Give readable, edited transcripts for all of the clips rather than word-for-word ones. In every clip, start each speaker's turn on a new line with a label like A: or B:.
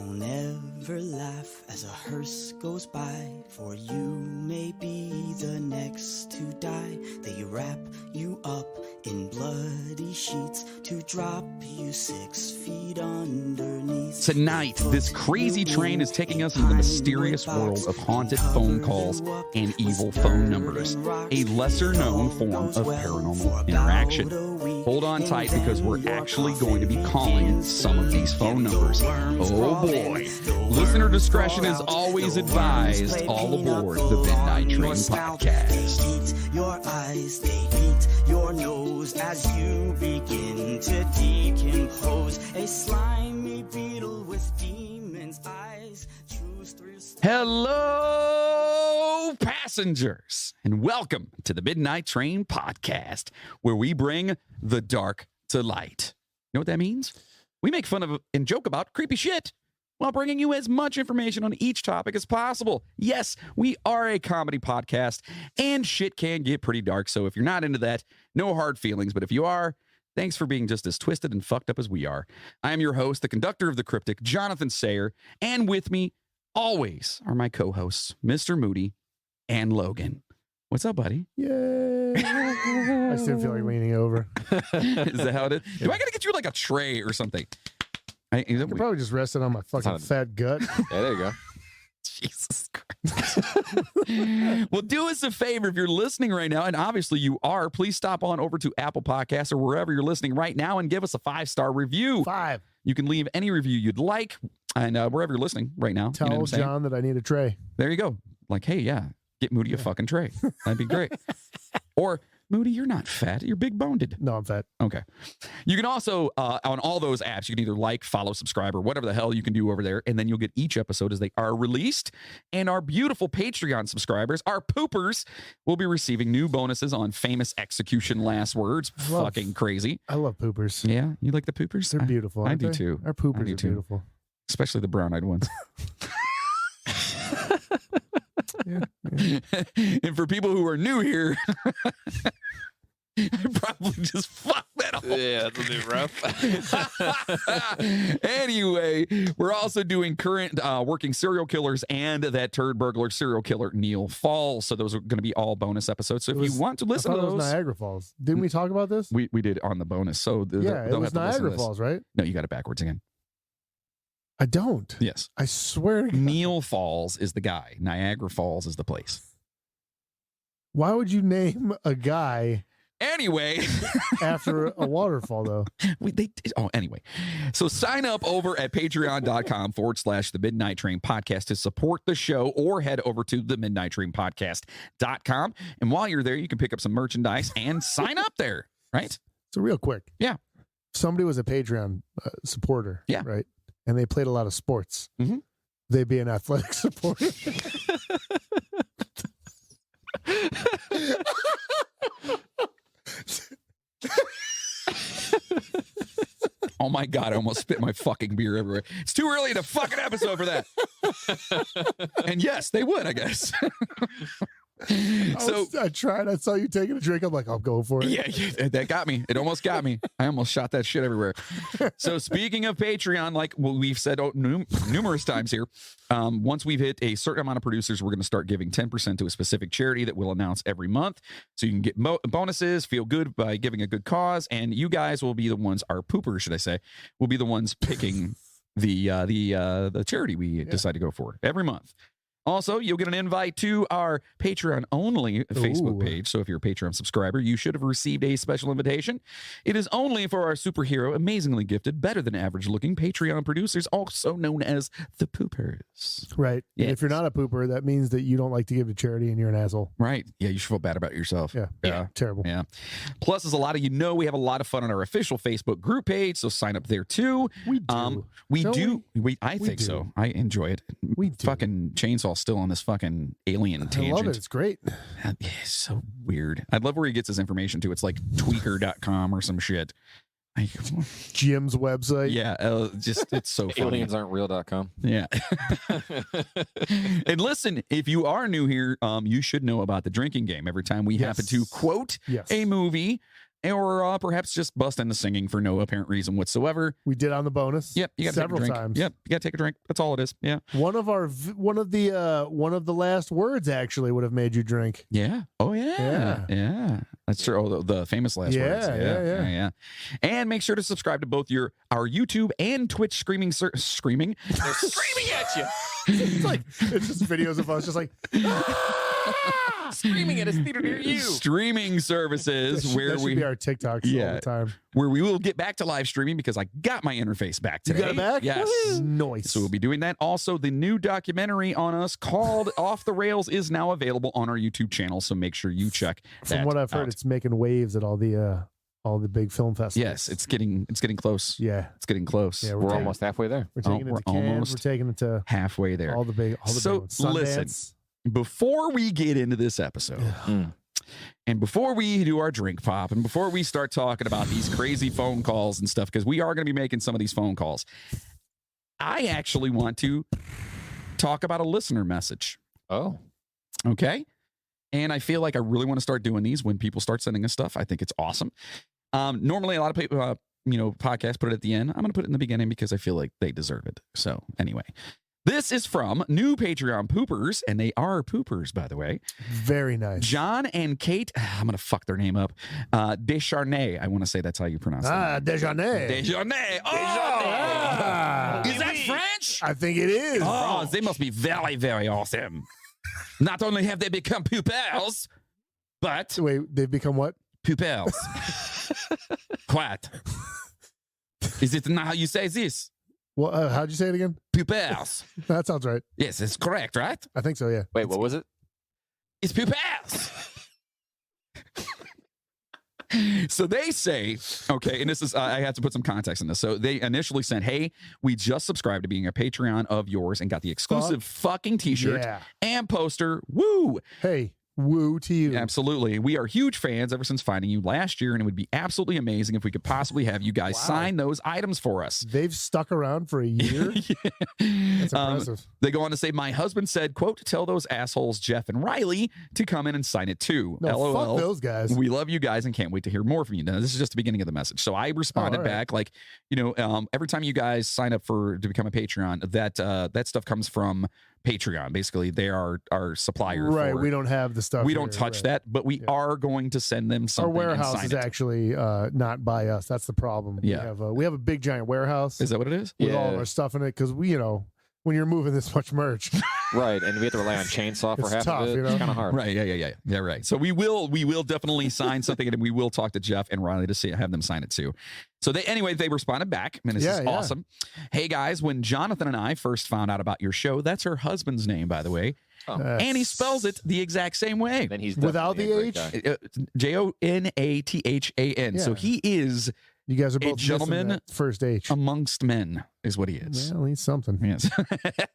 A: Don't ever laugh as a hearse goes by, for you may be the next to die. They wrap you up in bloody sheets to drop you 6 feet underneath.
B: Tonight, this crazy train is taking us into the mysterious world of haunted phone calls and evil phone numbers, a lesser-known form of paranormal interaction. Hold on tight because we're actually going to be calling some of these phone numbers. Oh boy. Listener discretion is always advised. All aboard the Midnight Train podcast.
A: Your eyes, they eat your nose as you begin to decompose. A slimy beetle with demon's eyes.
B: Hello, passengers, and welcome to the Midnight Train podcast, where we bring the dark to light. You know what that means? We make fun of and joke about creepy shit while bringing you as much information on each topic as possible. Yes, we are a comedy podcast, and shit can get pretty dark, so if you're not into that, no hard feelings, but if you are, thanks for being just as twisted and fucked up as we are. I am your host, the conductor of the cryptic, Jonathan Sayer, and with me, always, are my co-hosts, Mr. Moody and Logan. What's up, buddy?
C: Yay. I still feel like leaning over.
B: Is that how it is? Yeah. Do I got to get you like a tray or something?
C: I could probably just rest it on my fucking fat gut.
D: Yeah, there you go.
B: Jesus Christ. Well, do us a favor if you're listening right now, and obviously you are, please stop on over to Apple Podcasts or wherever you're listening right now and give us a 5-star review.
C: 5.
B: You can leave any review you'd like, and wherever you're listening right now.
C: Tell John that I need a tray.
B: There you go. Like, hey, yeah, get Moody a fucking tray. That'd be great. Or, Moody, you're not fat. You're big boned.
C: No, I'm fat.
B: Okay. You can also, on all those apps, you can either like, follow, subscribe, or whatever the hell you can do over there. And then you'll get each episode as they are released. And our beautiful Patreon subscribers, our poopers, will be receiving new bonuses on famous execution last words. Fucking crazy.
C: I love poopers.
B: Yeah? You like the poopers?
C: They're beautiful.
B: I do too.
C: Our poopers are beautiful.
B: Especially the brown-eyed ones.
C: Yeah.
B: And for people who are new here, I probably just fucked that up.
D: Yeah, that's a bit rough.
B: Anyway, we're also doing current working serial killers and that turd burglar serial killer Neil Falls. So those are going to be all bonus episodes. So if you want to listen to those,
C: it was Niagara Falls. Didn't we talk about this?
B: We did on the bonus. So
C: it was Niagara Falls, right?
B: No, you got it backwards again.
C: I don't.
B: Yes.
C: I swear to God.
B: Neil Falls is the guy. Niagara Falls is the place.
C: Why would you name a guy
B: anyway
C: after a waterfall, though?
B: Anyway. So sign up over at patreon.com/the Midnight Train podcast to support the show, or head over to the Midnight Train podcast.com. And while you're there, you can pick up some merchandise and sign up there, right?
C: So real quick.
B: Yeah.
C: Somebody was a Patreon supporter.
B: Yeah.
C: Right. And they played a lot of sports.
B: Mm-hmm.
C: They'd be an athletic supporter.
B: Oh my God, I almost spit my fucking beer everywhere. It's too early in a fucking episode for that. And yes, they would, I guess.
C: I tried. I saw you taking a drink. I'm like, I'll go for it.
B: Yeah, that got me. It almost got me. I almost shot that shit everywhere. So speaking of Patreon, like we've said numerous times here, once we've hit a certain amount of producers, we're going to start giving 10% to a specific charity that we'll announce every month. So you can get bonuses, feel good by giving a good cause, and you guys will be the ones, our poopers, should I say, will be the ones picking the charity we decide to go for every month. Also, you'll get an invite to our Patreon-only Facebook page. So if you're a Patreon subscriber, you should have received a special invitation. It is only for our superhero, amazingly gifted, better-than-average-looking Patreon producers, also known as the Poopers.
C: Right.
B: Yes.
C: And if you're not a pooper, that means that you don't like to give to charity and you're an asshole.
B: Right. Yeah, you should feel bad about yourself.
C: Yeah. Terrible.
B: Yeah. Plus, as a lot of you know, we have a lot of fun on our official Facebook group page, so sign up there too.
C: We do.
B: I think so. I enjoy it.
C: We do.
B: Fucking Chainsaw still on this fucking alien tangent.
C: I love it. It's great.
B: Yeah, it's so weird. I love where he gets his information too. It's like tweaker.com or some shit.
C: Jim's website.
B: Yeah, it's so funny.
D: Aliensaren'treal.com.
B: Yeah. And listen, if you are new here, you should know about the drinking game. Every time we happen to quote a movie or perhaps just bust into singing for no apparent reason whatsoever.
C: We did on the bonus.
B: Yep, you got to take a
C: several
B: drink.
C: times.
B: Yep, you got to take a drink. That's all it is. Yeah.
C: One of the last words actually would have made you drink.
B: Yeah. Oh yeah. Yeah. That's true. Oh, the famous last words. Yeah. And make sure to subscribe to both our YouTube and Twitch screaming. They're screaming at you.
C: It's just videos of us just like
D: Screaming at a theater near you.
B: Streaming services
C: that should be our TikToks all the time.
B: Where we will get back to live streaming because I got my interface back today.
C: You got it back?
B: Yes.
C: Nice.
B: So we'll be doing that. Also, the new documentary on us called Off the Rails is now available on our YouTube channel. So make sure you check that
C: From what I've heard,
B: out.
C: it's making waves at all the big film festivals.
B: Yes, it's getting close.
C: Yeah.
B: It's getting close.
C: Yeah,
D: We're almost halfway there.
C: We're taking it
B: we're
C: to Cannes.
B: almost
C: We're taking it to
B: halfway there.
C: all the big
B: So,
C: ones.
B: listen.
C: Sundance.
B: Before we get into this episode, and before we do our drink pop, and before we start talking about these crazy phone calls and stuff, because we are going to be making some of these phone calls, I actually want to talk about a listener message.
D: Oh.
B: Okay. And I feel like I really want to start doing these when people start sending us stuff. I think it's awesome. Normally, a lot of people, podcasts put it at the end. I'm going to put it in the beginning because I feel like they deserve it. So anyway, this is from new Patreon poopers, and they are poopers, by the way.
C: Very nice.
B: John and Kate, I'm going to fuck their name up. Descharnay. I want to say that's how you pronounce it.
C: Desjardins.
B: Descharnay. Oh! Is that French?
C: I think it is.
B: Oh, they must be very, very awesome. Not only have they become pupils, but
C: Wait, they've become what?
B: pupils. What? Is it not how you say this?
C: Well, how'd you say it again?
B: Pupils.
C: That sounds right.
B: Yes, it's correct, right?
C: I think so, yeah.
D: Wait, what was it?
B: It's pupils. So they say, okay, and this is, I have to put some context in this. So they initially sent, hey, we just subscribed to being a Patreon of yours and got the exclusive fucking t-shirt
C: Yeah.
B: and poster. Woo!
C: Hey, woo to you.
B: Absolutely. We are huge fans ever since finding you last year, and it would be absolutely amazing if we could possibly have you guys sign those items for us.
C: They've stuck around for a year. That's impressive.
B: They go on to say, my husband said, quote, tell those assholes Jeff and Riley to come in and sign it too.
C: No,
B: LOL.
C: fuck those guys.
B: We love you guys and can't wait to hear more from you. Now, this is just the beginning of the message. So I responded
C: all right.
B: back like, every time you guys sign up to become a Patreon, that stuff comes from Patreon. Basically, they are our supplier.
C: Right, we don't have the stuff.
B: We
C: here,
B: don't touch
C: right.
B: that, but we are going to send them
C: Our
B: something.
C: warehouse
B: and sign
C: is
B: it.
C: actually not by us. That's the problem.
B: Yeah.
C: We have a big giant warehouse
B: Is that what it is?
C: with all of our stuff in it because we, when you're moving this much merch,
D: Right, and we have to rely on chainsaw for
C: It's
D: half
C: tough,
D: of it.
C: you know?
D: It's kind of hard.
B: Right. Yeah. Right. So we will definitely sign something, and we will talk to Jeff and Riley to have them sign it too. So they responded back, and this is awesome. Hey guys, when Jonathan and I first found out about your show, that's her husband's name, by the way, and he spells it the exact same way.
D: Then he's
C: Without
D: definitely
C: the
D: a great
C: H?
D: guy.
B: Jonathan. So
C: Yeah.
B: he is
C: you guys are both
B: a gentleman
C: missing that first H.
B: amongst men, is what he is.
C: Well, he's something.
B: Yes.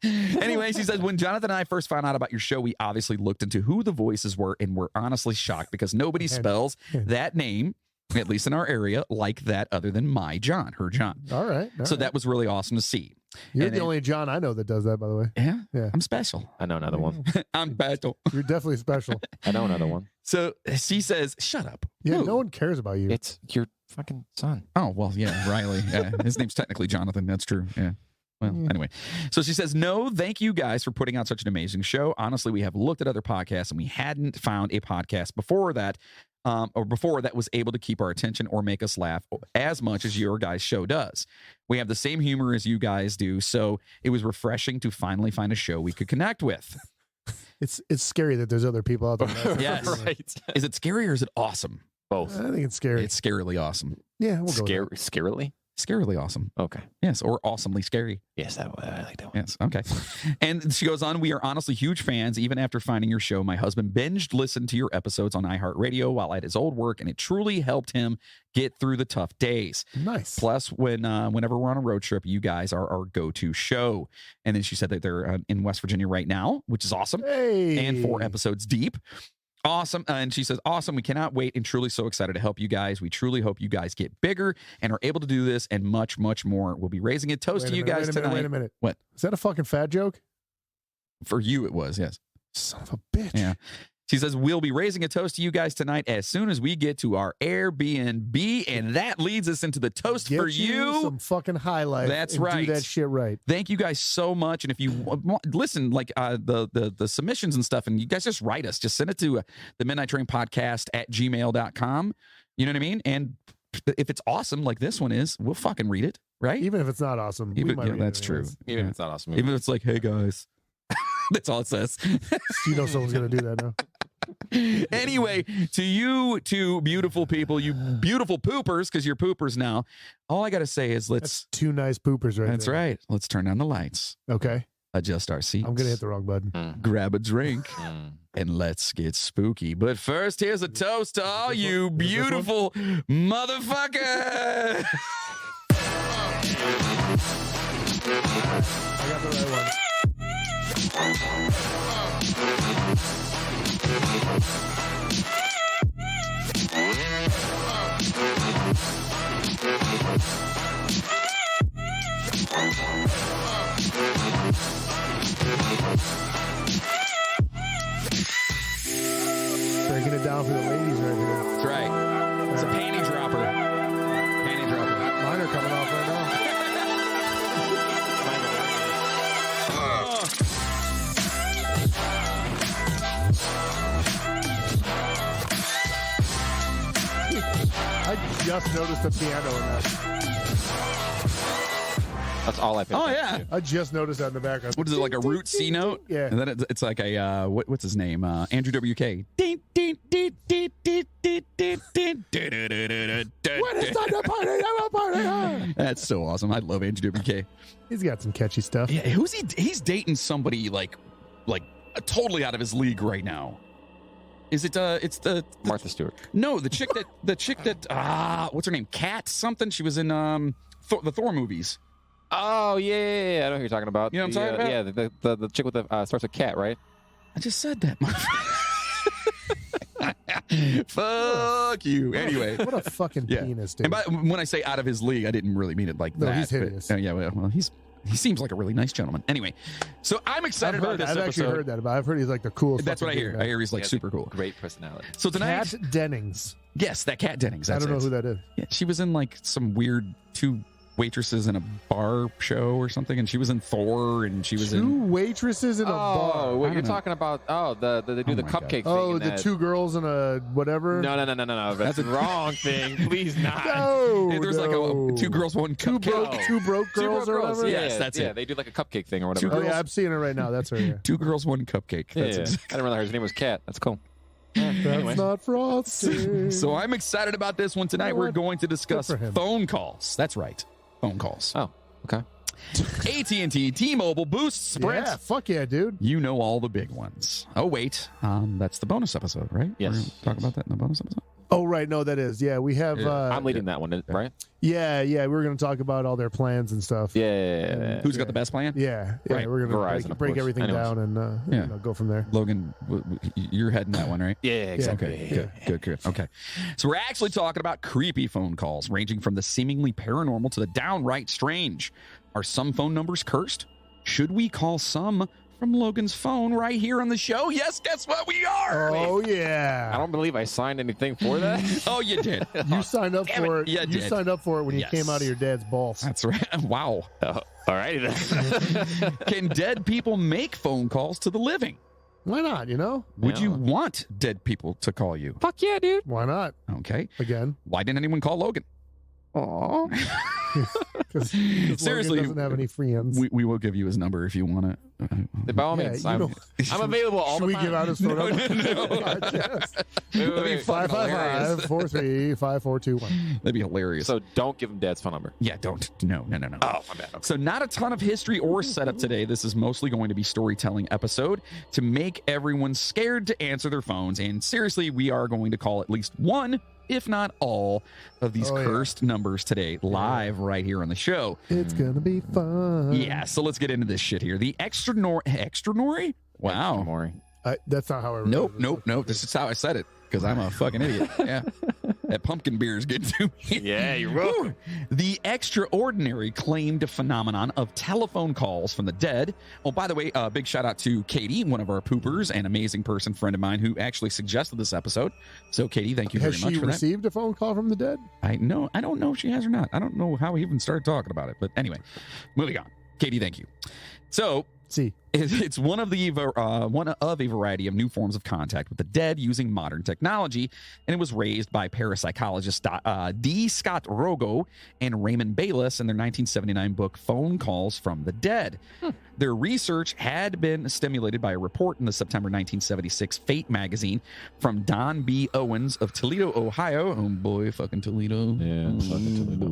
B: Anyways, he says, when Jonathan and I first found out about your show, we obviously looked into who the voices were and were honestly shocked because nobody spells that name, at least in our area, like that other than my John, her John.
C: All right.
B: So that was really awesome to see.
C: You're
B: and
C: the only John I know that does that, by the way.
B: Yeah,
C: Yeah.
B: I'm special.
D: I know another one.
B: I'm special.
C: You're definitely special.
D: I know another one.
B: So she says, shut up.
C: Yeah,
B: Who?
C: no one cares about you.
D: It's your fucking son.
B: Oh, well, yeah, Riley. Yeah, his name's technically Jonathan. That's true. Yeah. Well, anyway. So she says, no, thank you guys for putting out such an amazing show. Honestly, we have looked at other podcasts and we hadn't found a podcast before that was able to keep our attention or make us laugh as much as your guys' show does. We have the same humor as you guys do. So it was refreshing to finally find a show we could connect with.
C: It's scary that there's other people out there.
B: Yes.
D: Right.
B: Is it scary or is it awesome?
D: Both.
C: I think it's scary.
B: It's scarily awesome.
C: Yeah, we'll go.
D: Scary, scarily?
B: Scarily awesome.
D: Okay.
B: Yes, or awesomely scary.
D: Yes, I like that one.
B: Yes, okay. And she goes on, we are honestly huge fans. Even after finding your show, my husband binged listened to your episodes on iHeartRadio while at his old work, and it truly helped him get through the tough days.
C: Nice.
B: Plus, whenever we're on a road trip, you guys are our go-to show. And then she said that they're in West Virginia right now, which is awesome.
C: Hey.
B: And 4 episodes deep. Awesome. And she says, awesome. We cannot wait and truly so excited to help you guys. We truly hope you guys get bigger and are able to do this and much, much more. We'll be raising a toast to you guys tonight.
C: Wait a minute.
B: What?
C: Is that a fucking fat joke?
B: For you, it was, yes.
C: Son of a bitch.
B: Yeah. She says, we'll be raising a toast to you guys tonight as soon as we get to our Airbnb. And that leads us into the toast
C: Get
B: for you.
C: some fucking highlight.
B: That's
C: and
B: right.
C: Do that shit right.
B: Thank you guys so much. And if you listen, like the submissions and stuff, and you guys just write us, just send it to the Midnight Train Podcast at gmail.com. You know what I mean? And if it's awesome, like this one is, we'll fucking read it, right?
C: Even if it's not awesome, we might read
B: that's
C: it
B: true.
C: anyways.
D: Even if it's not awesome.
B: Even if it's like, hey guys, that's all it says.
C: You know someone's gonna do that now.
B: Anyway, to you two beautiful people, you beautiful poopers, because you're poopers now. All I gotta say is
C: That's two nice poopers right
B: That's
C: there.
B: right. Let's turn on the lights,
C: Okay.
B: adjust our seats.
C: I'm gonna hit the wrong button.
B: Grab a drink, and let's get spooky. But first, here's a toast to all you beautiful motherfuckers.
C: I got the right one. Breaking it down for the ladies right here.
B: That's right. It's a panty dropper. Panty dropper.
C: Mine are coming off right now. I just noticed the piano in that.
D: That's all I paid
B: Oh,
D: attention
B: yeah.
D: to.
C: I just noticed that in the background.
B: What is it, like a root C note?
C: Yeah.
B: And then it's like a, what's his name? Andrew WK.
C: When it's time to party, I'm a party.
B: That's so awesome. I love Andrew WK.
C: He's got some catchy stuff.
B: Yeah, who's he? He's dating somebody like totally out of his league right now. Is it? It's the
D: Martha Stewart.
B: no, the chick that what's her name? Kat something. She was in the Thor movies.
D: Oh, yeah. I know who you're talking about.
B: You know what I'm talking
D: Yeah, the chick with the starts with cat, right?
B: I just said that. Fuck you. Anyway.
C: What a fucking
B: Yeah.
C: penis, dude.
B: And when I say out of his league, I didn't really mean it like
C: No,
B: that.
C: he's
B: but-
C: hideous.
B: yeah, well, he seems like a really nice gentleman. Anyway, so I'm excited about this
C: I've
B: episode.
C: actually heard that, but I've heard he's like the coolest.
B: That's what I
C: fucking
B: hear.
C: dude,
B: I
C: man.
B: hear he's like
D: Yeah,
B: super cool.
D: Great personality.
B: So tonight,
C: Kat Dennings.
B: yes, that Kat Dennings.
C: I
B: That's
C: don't know
B: it.
C: who that is.
B: Yeah, she was in like some weird two waitresses in a bar show or something, and she was in Thor, and she was
C: Two
B: in.
C: waitresses in a bar.
D: Oh,
B: I
D: what
B: don't
D: you're
B: know.
D: talking about? Oh, they do
B: Oh
D: the
B: my God.
D: cupcake thing.
C: Oh,
D: in
C: the
D: that.
C: two girls in a whatever.
D: No. That's the wrong thing. Please not.
C: No,
B: There's like
C: no.
B: a two girls, one
C: Two
B: cupcake.
C: broke, two broke
D: Two
C: girls
D: broke
C: or
D: girls.
C: whatever.
B: Yes, that's it.
D: They do like a cupcake thing or
B: Two
D: whatever.
C: Oh yeah,
B: girls.
C: I'm seeing it right now. That's her. Yeah.
B: Two girls, one cupcake.
D: Yeah,
B: That's
D: I
B: ex-
D: didn't realize her name was Cat. That's cool.
C: That's
D: Anyway.
C: not frosty.
B: So I'm excited about this one tonight.
C: You know
B: We're
C: what?
B: going to discuss
C: Good for him.
B: phone calls. That's right, phone calls.
D: Oh, okay.
B: AT&T, T-Mobile, Boost, Sprint.
C: Yeah, fuck yeah, dude.
B: You know all the big ones. Oh wait, that's the bonus episode, right?
D: Yes.
B: We're gonna talk about that in the bonus episode.
C: Oh right, no, that is. Yeah, we have.
B: Yeah.
D: I'm leading that one, right?
C: Yeah, we were gonna talk about all their plans and stuff.
D: Yeah.
B: Who's got the best plan?
C: Yeah,
B: Right.
C: we're gonna
D: Verizon, of
C: break
D: course.
C: everything
D: Anyways.
C: down and
B: Yeah.
C: go from there.
B: Logan, you're heading that one, right?
D: Yeah, exactly.
B: Okay, good. Okay. So we're actually talking about creepy phone calls, ranging from the seemingly paranormal to the downright strange. Are some phone numbers cursed? Should we call some from Logan's phone right here on the show? Yes, guess what? We are.
C: Oh
D: I
C: yeah,
D: don't believe I signed anything for that.
B: Oh, you did.
C: you signed up
B: Damn
C: for
B: it.
C: it.
B: You
C: You
B: did.
C: signed up for it when you
B: Yes.
C: came out of your dad's balls.
B: That's right. Wow.
D: All righty then.
B: Can dead people make phone calls to the living?
C: Why not? You know,
B: Would
D: Yeah.
B: you want dead people to call you?
D: Fuck yeah, dude.
C: why not?
B: Okay.
C: Again,
B: Why didn't anyone call Logan?
D: Aw.
C: because
B: Seriously,
C: doesn't have any friends.
B: We will give you his number if you want it.
D: By all
C: Yeah,
D: means,
C: you
D: I'm,
C: know-
D: I'm available all
C: Should
D: the
C: we
D: time.
C: give out his phone number?
B: No.
C: Yes.
D: Wait,
B: That'd be
D: wait.
B: fucking hilarious.
C: 555-43-5421.
B: That'd be hilarious.
D: So don't give him Dad's phone number.
B: Yeah, don't. No.
D: Oh, my bad. Okay.
B: So not a ton of history or setup today. This is mostly going to be storytelling episode to make everyone scared to answer their phones. And seriously, we are going to call at least one, if not all, of these
C: Oh, yeah.
B: cursed numbers today live right here on the show.
C: It's gonna be fun.
B: Yeah, so let's get into this shit here. The extraordinary? Wow.
D: Maury.
C: That's not how I remember
B: Nope. This is how I said it because I'm a fucking idiot. Yeah. That pumpkin beer is getting to me.
D: Yeah, you're welcome.
B: The extraordinary claimed phenomenon of telephone calls from the dead. Oh, by the way, big shout out to Katie, one of our poopers, an amazing person, friend of mine, who actually suggested this episode. So, Katie, thank you very much for that.
C: Has she received a phone call from the dead?
B: I don't know if she has or not. I don't know how we even started talking about it. But anyway, moving on. Katie, thank you. So,
C: See.
B: it's one of a variety of new forms of contact with the dead using modern technology, and it was raised by parapsychologists D. Scott Rogo and Raymond Bayless in their 1979 book Phone Calls from the Dead. Their research had been stimulated by a report in the September 1976 Fate magazine from Don B. Owens of Toledo, Ohio. Oh boy, fucking Toledo.
D: Yeah, fucking Toledo.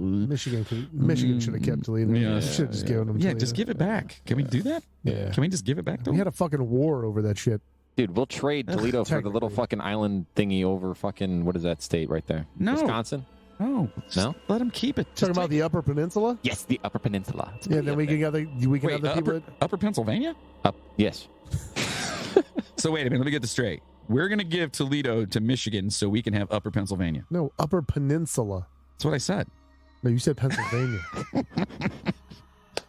C: Michigan should have kept Toledo.
B: Yeah.
C: Should have just given them Toledo.
B: Just give it back. Can we do that?
C: Yeah.
B: Can we just give it back to
C: We
B: them?
C: had a fucking war over that shit.
D: Dude, we'll trade Toledo for the little
C: Technically.
D: fucking island thingy over fucking, what is that state right there?
B: No.
D: Wisconsin?
B: No.
D: No?
B: Let them keep it.
C: Talking about the Upper Peninsula?
D: Yes, the Upper Peninsula. It's
C: Yeah,
D: pretty
C: then
D: up
C: we
D: there.
C: can have the people.
B: upper Pennsylvania?
D: Up, yes.
B: So wait a minute, let me get this straight. We're going to give Toledo to Michigan so we can have Upper Pennsylvania.
C: No, Upper Peninsula.
B: That's what I said.
C: No, you said Pennsylvania.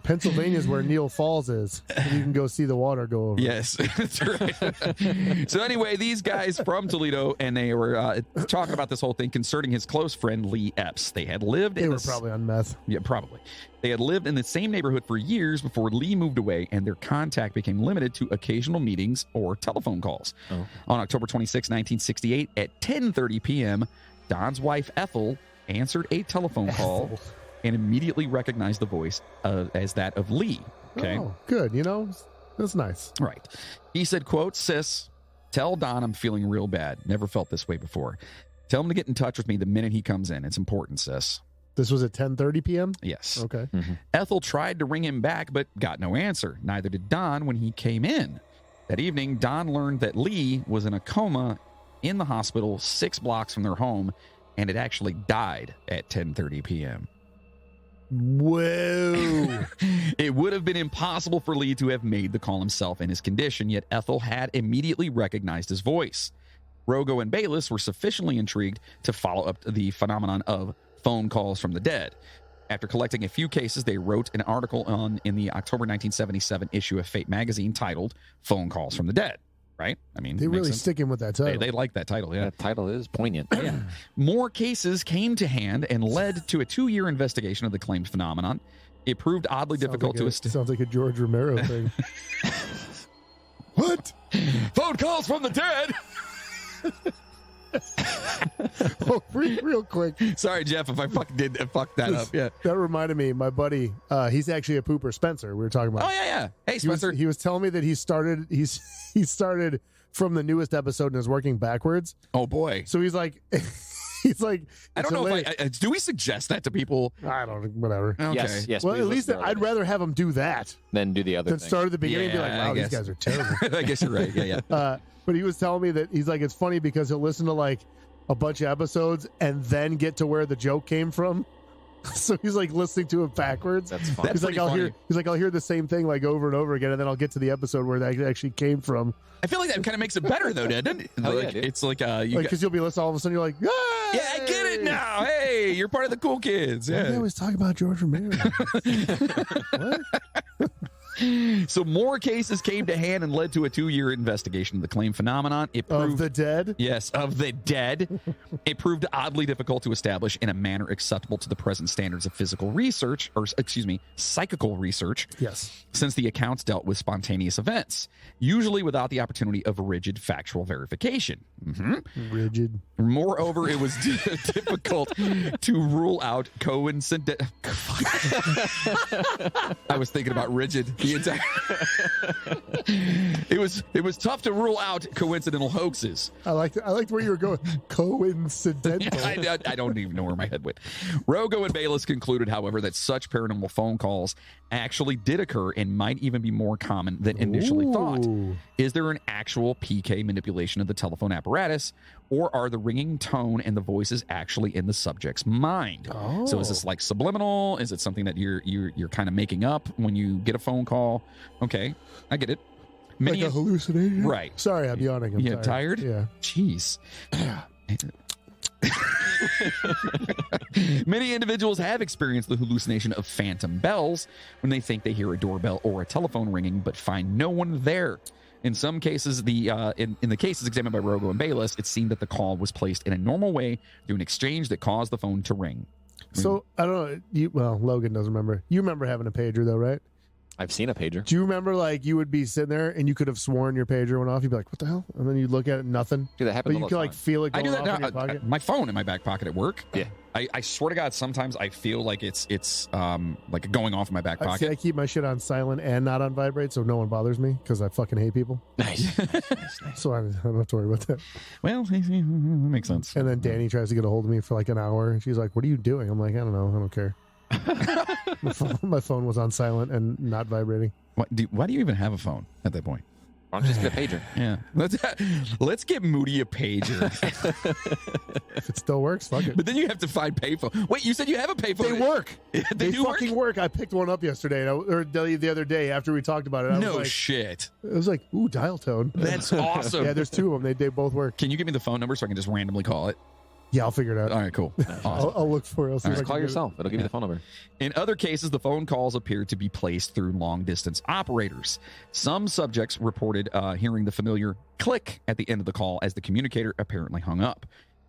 C: Pennsylvania is where Neil Falls is. And you can go see the water go over.
B: Yes, that's right. So anyway, these guys from Toledo, and they were talking about this whole thing concerning his close friend Lee Epps. They had lived
C: They
B: in
C: were probably on meth.
B: Yeah, probably. They had lived in the same neighborhood for years before Lee moved away, and their contact became limited to occasional meetings or telephone calls.
D: Oh.
B: On October 26, 1968, at 10:30 p.m., Don's wife Ethel answered a telephone call and immediately recognized the voice as that of Lee. Okay.
C: Oh, good. You know, that's nice.
B: Right. He said, quote, "Sis, tell Don I'm feeling real bad. Never felt this way before. Tell him to get in touch with me the minute he comes in. It's important, sis."
C: This was at 10:30 p.m.?
B: Yes.
C: Okay.
B: Ethel tried to ring him back, but got no answer. Neither did Don when he came in. That evening, Don learned that Lee was in a coma in the hospital 6 blocks from their home, and had actually died at 10:30 p.m.
C: Whoa.
B: It would have been impossible for Lee to have made the call himself in his condition, yet Ethel had immediately recognized his voice. Rogo and Bayless were sufficiently intrigued to follow up the phenomenon of phone calls from the dead. After collecting a few cases, they wrote an article in the October 1977 issue of Fate magazine titled Phone Calls from the Dead. Right? I mean,
C: They
B: makes
C: really
B: sense.
C: sticking with that title.
B: They like that title, yeah.
D: That title is poignant.
B: Yeah. More cases came to hand and led to a 2-year investigation of the claimed phenomenon. It proved oddly difficult to establish.
C: Sounds like a George Romero thing. What?
B: Phone calls from the dead.
C: Oh, real quick.
B: Sorry, Jeff, if I fucked that up. Yeah.
C: That reminded me, my buddy, he's actually a pooper, Spencer. We were talking about.
B: Oh yeah. Hey,
C: He was,
B: Spencer.
C: he was telling me that he started from the newest episode and is working backwards.
B: Oh boy.
C: So he's like,
B: I
C: it's
B: don't know
C: hilarious.
B: if do we suggest that to people?
C: I don't know, whatever.
B: Okay.
D: Yes.
C: Well,
D: we
C: at least
D: listen to
C: I'd rather have him do that
D: Then do the other
C: than
D: thing.
C: start at the beginning and be like,
B: Yeah, I
C: wow, these
B: guess.
C: guys are terrible.
B: I guess you're right. Yeah.
C: But he was telling me that he's like, it's funny because he'll listen to like a bunch of episodes and then get to where the joke came from. So he's like listening to it backwards.
D: That's fun.
B: That's
C: He's like,
B: pretty funny.
C: I'll hear the same thing like over and over again, and then I'll get to the episode where that actually came from.
B: I feel like that kind of makes it better though, doesn't it?
D: Oh, yeah,
B: Like,
D: dude.
B: it's like you
C: Like,
B: got,
C: because you'll be listening, all of a sudden you're like,
B: yeah, I get it now. Hey, you're part of the cool kids.
C: They
B: Yeah.
C: always talk about George Romero. What?
B: So more cases came to hand and led to a 2-year investigation of the claimed phenomenon. It proved
C: Of the dead?
B: Yes, of the dead. It proved oddly difficult to establish in a manner acceptable to the present standards of physical research, or psychical research,
C: Yes.
B: since the accounts dealt with spontaneous events, usually without the opportunity of rigid factual verification.
C: Rigid.
B: Moreover, it was difficult to rule out coincident. I was thinking about rigid the entire. It was tough to rule out coincidental hoaxes.
C: I liked where you were going. Coincidental.
B: I don't even know where my head went. Rogo and Bayless concluded, however, that such paranormal phone calls actually did occur and might even be more common than initially thought.
C: Ooh.
B: Is there an actual PK manipulation of the telephone apparatus, or are the ringing tone and the voices actually in the subject's mind?
C: Oh.
B: So is this like subliminal? Is it something that you're kind of making up when you get a phone call? Okay, I get it.
C: Like a hallucination?
B: Right.
C: Sorry, I'm yawning. I'm
B: You tired?
C: Yeah.
B: Jeez. Many individuals have experienced the hallucination of phantom bells when they think they hear a doorbell or a telephone ringing but find no one there. In some cases, in the cases examined by Rogo and Bayless, it seemed that the call was placed in a normal way through an exchange that caused the phone to ring.
C: So I don't know. Well, Logan doesn't remember. You remember having a pager though, right?
D: I've seen a pager.
C: Do you remember like you would be sitting there and you could have sworn your pager went off? You'd be like, "What the hell?" And then you'd look at it, nothing.
D: Dude, that
C: But
D: happens
C: you
D: all
C: could
D: the
C: like
D: time.
C: feel it
B: I
C: going
B: do
C: off
B: that
C: in your
B: now.
C: pocket.
B: My phone in my back pocket at work.
D: Yeah.
B: I swear to God, sometimes I feel like it's like going off in my back
C: I
B: pocket.
C: keep my shit on silent and not on vibrate, so no one bothers me because I fucking hate people.
D: Nice.
C: So I don't have to worry about that.
B: Well, that makes sense.
C: And then Danny tries to get a hold of me for like an hour, and she's like, "What are you doing?" I'm like, "I don't know. I don't care." My phone was on silent and not vibrating.
B: Why do you even have a phone at that point?
D: Why don't you just get a pager?
B: Yeah, let's get Moody a pager.
C: If it still works, fuck it.
B: But then you have to find payphone. Wait, you said you have a payphone?
C: They work.
B: They do
C: fucking work. I picked one up yesterday, or the other day after we talked about it. I was
B: No
C: like,
B: shit.
C: It was like, ooh, dial tone.
B: That's awesome.
C: Yeah, there's two of them. They both work.
B: Can you give me the phone number so I can just randomly call it?
C: Yeah, I'll figure it out.
B: All right, cool. Awesome.
C: I'll look for it. I'll see if I
D: Just
C: can
D: call
C: get it.
D: yourself. It'll give you the phone number.
B: In other cases, the phone calls appear to be placed through long-distance operators. Some subjects reported hearing the familiar click at the end of the call as the communicator apparently hung up.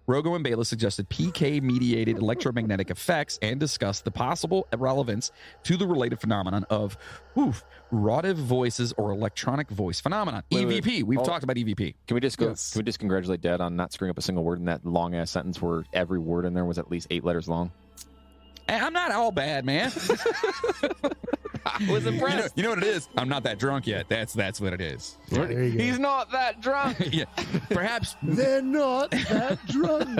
B: Rogo and Bayless suggested PK-mediated electromagnetic effects and discussed the possible relevance to the related phenomenon of rautive voices or electronic voice phenomenon.
D: Wait,
B: EVP. We've talked about EVP.
D: Can we just go?
C: Yes.
D: Can we just congratulate Dad on not screwing up a single word in that long ass sentence where every word in there was at least 8 letters long?
B: Hey, I'm not all bad, man.
D: I was impressed.
B: You know what it is? I'm not that drunk yet. That's what it is.
C: Yeah, there you go.
D: He's not that drunk.
B: Yeah. Perhaps.
C: They're not that drunk.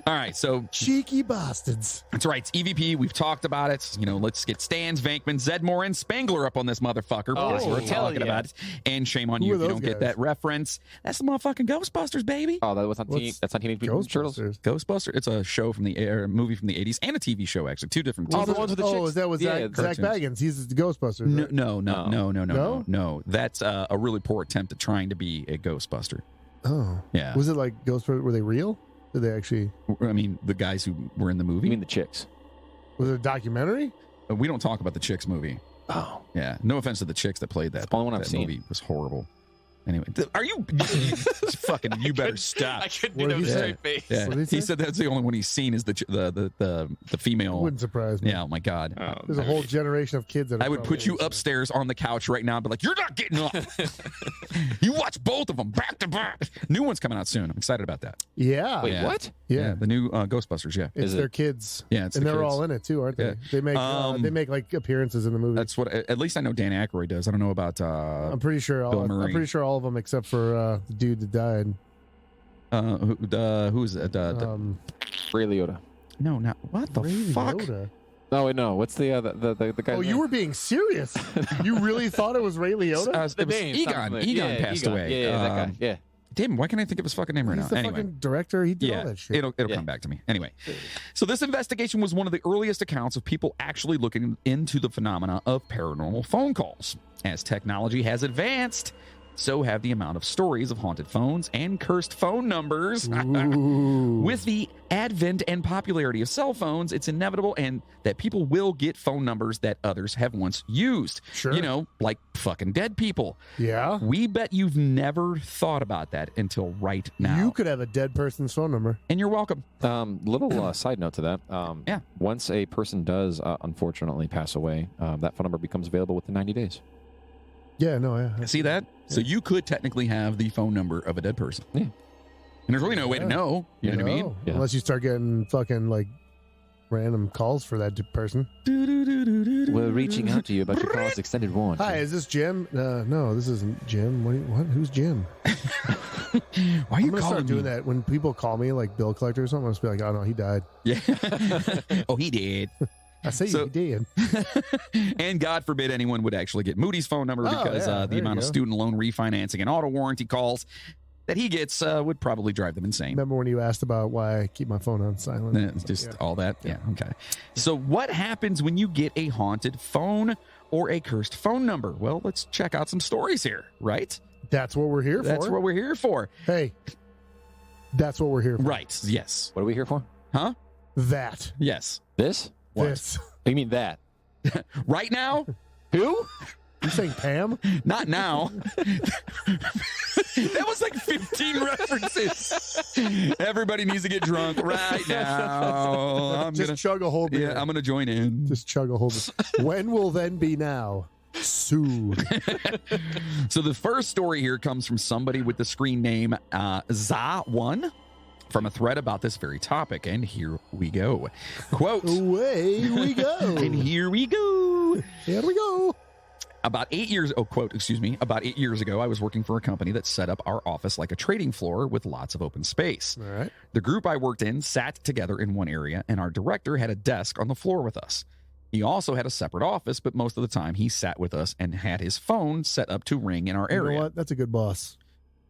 B: All right. So
C: Cheeky bastards.
B: that's right. It's EVP. We've talked about it. Let's get Stans, Vankman, Zedmore, and Spangler up on this motherfucker because
D: Oh,
B: we're
D: hell
B: talking
D: yeah.
B: about it. And shame on
C: Who
B: you
C: are
B: if you
C: those
B: don't get
C: guys?
B: that reference. That's the motherfucking Ghostbusters, baby.
D: Oh, that was not
C: What's
D: that's not Teenage Mutant Ninja Turtles.
C: Ghostbusters.
B: Ghostbuster. It's a show from a movie from the 80s and a TV show, actually. Two different
D: Oh,
B: TV
D: the ones with the
C: Oh,
D: chicks?
C: is that with
D: Yeah,
C: Zach
B: cartoons.
C: Baggins? He's the Ghostbusters. right?
B: No. That's a really poor attempt at trying to be a Ghostbuster.
C: Oh.
B: Yeah.
C: Was it like Ghostbusters? Were they real? Did they actually?
B: I mean, the guys who were in the
D: You
B: movie.
D: mean the chicks?
C: Was it a documentary?
B: We don't talk about the Chicks movie.
D: Oh,
B: Yeah. No offense to the chicks that played that.
D: It's the only one I've
B: that
D: seen.
B: movie was horrible. Anyway, are you fucking? You better stop.
D: couldn't
C: What did he say?
D: face.
B: Yeah,
C: What did he
B: he
C: say?
B: said that's the only one he's seen is the female.
C: Wouldn't surprise me.
B: Yeah, oh my god.
C: There's a whole generation of kids that.
B: I would put you upstairs on the couch right now and be like, "You're not getting up." You watch both of them back to back. New one's coming out soon. I'm excited about that.
C: Yeah.
D: Wait,
B: Yeah.
D: what?
C: Yeah.
B: the new Ghostbusters. Yeah,
C: It's
D: Is it-
C: their kids.
B: yeah, it's
C: And
B: the
C: they're
B: kids.
C: all in it too, aren't they?
B: Yeah.
C: They make like appearances in the movie.
B: That's what. At least I know Dan Aykroyd does. I don't know about
C: I'm pretty sure
B: Bill Murray.
C: I'm pretty sure all of them except for the dude that died.
B: who's it?
D: Ray Liotta.
B: No, not what the
C: Ray
B: fuck.
C: Liotta.
D: No, wait, no. What's the guy?
C: Oh, you were being serious. You really thought it was Ray Liotta?
B: It was Egon. Egon passed away.
D: Yeah, that guy. Yeah.
B: Damn, why can't I think of his fucking name right
C: He's
B: now?
C: the
B: Anyway.
C: fucking director. He did all
B: Yeah,
C: that shit.
B: it'll
D: Yeah.
B: come back to me. Anyway, so this investigation was one of the earliest accounts of people actually looking into the phenomena of paranormal phone calls. As technology has advanced, so have the amount of stories of haunted phones and cursed phone numbers.
C: Ooh.
B: With the advent and popularity of cell phones, it's inevitable and that people will get phone numbers that others have once used.
C: Sure.
B: You know, like fucking dead people.
C: Yeah.
B: We bet you've never thought about that until right now.
C: You could have a dead person's phone number.
B: And you're welcome.
D: Little side note to that.
B: Yeah.
D: Once a person does unfortunately pass away, that phone number becomes available within 90 days.
C: Yeah, no, yeah.
B: See that? So you could technically have the phone number of a dead person.
D: Yeah.
B: And there's really no way to
C: Yeah.
B: know. You know what I mean?
D: Yeah.
C: Unless you start getting fucking like random calls for that person.
D: We're reaching out to you about your call's extended warranty.
C: Hi, is this Jim? No, this isn't Jim. What? Who's Jim?
B: Why are
C: I'm
B: you
C: gonna
B: calling
C: start doing
B: me?
C: that when people call me like bill collector or something. I'll just be like, oh no, he died.
B: Yeah. Oh, he did.
C: I say
B: So-
C: he did.
B: And God forbid anyone would actually get Moody's phone number
C: Oh,
B: because
C: yeah,
B: the
C: there
B: amount
C: you
B: of
C: go.
B: student loan refinancing and auto warranty calls that he gets would probably drive them insane.
C: Remember when you asked about why I keep my phone on silent?
B: It's just
C: Yeah.
B: all that. Yeah. Okay. So what happens when you get a haunted phone or a cursed phone number? Well, let's check out some stories here, right?
C: That's what we're here
B: That's
C: for.
B: what we're here for.
C: Hey, that's what we're here for.
B: Right. Yes.
D: What are we here for?
B: Huh?
C: That.
B: Yes.
D: This? What?
C: This.
D: You mean that?
B: Right now?
D: Who?
C: You saying Pam?
B: Not now. That was like 15 references. Everybody needs to get drunk right now.
C: Just chug a whole beer.
B: Yeah, I'm going to join in.
C: Just chug a whole beer. When will then be now? Soon.
B: So the first story here comes from somebody with the screen name Za1 from a thread about this very topic. And here we go. Quote.
C: Away we go.
B: And here we go.
C: Here we go.
B: About 8 years ago, I was working for a company that set up our office like a trading floor with lots of open space.
C: All right.
B: The group I worked in sat together in one area, and our director had a desk on the floor with us. He also had a separate office, but most of the time he sat with us and had his phone set up to ring in our area.
C: You know what? That's a good boss.